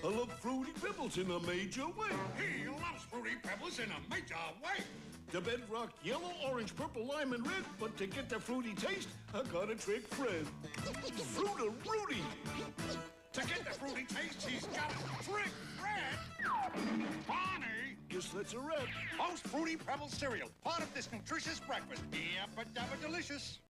I love Fruity Pebbles in a major way. He loves Fruity Pebbles in a major way. The bedrock yellow, orange, purple, lime, and red. But to get the fruity taste, I gotta trick Fred. Fruita Rudy. To get the fruity taste, he's got to trick Fred. Barney. Guess that's a wrap. Most Fruity Pebbles cereal, part of this nutritious breakfast. Yabba dabba delicious.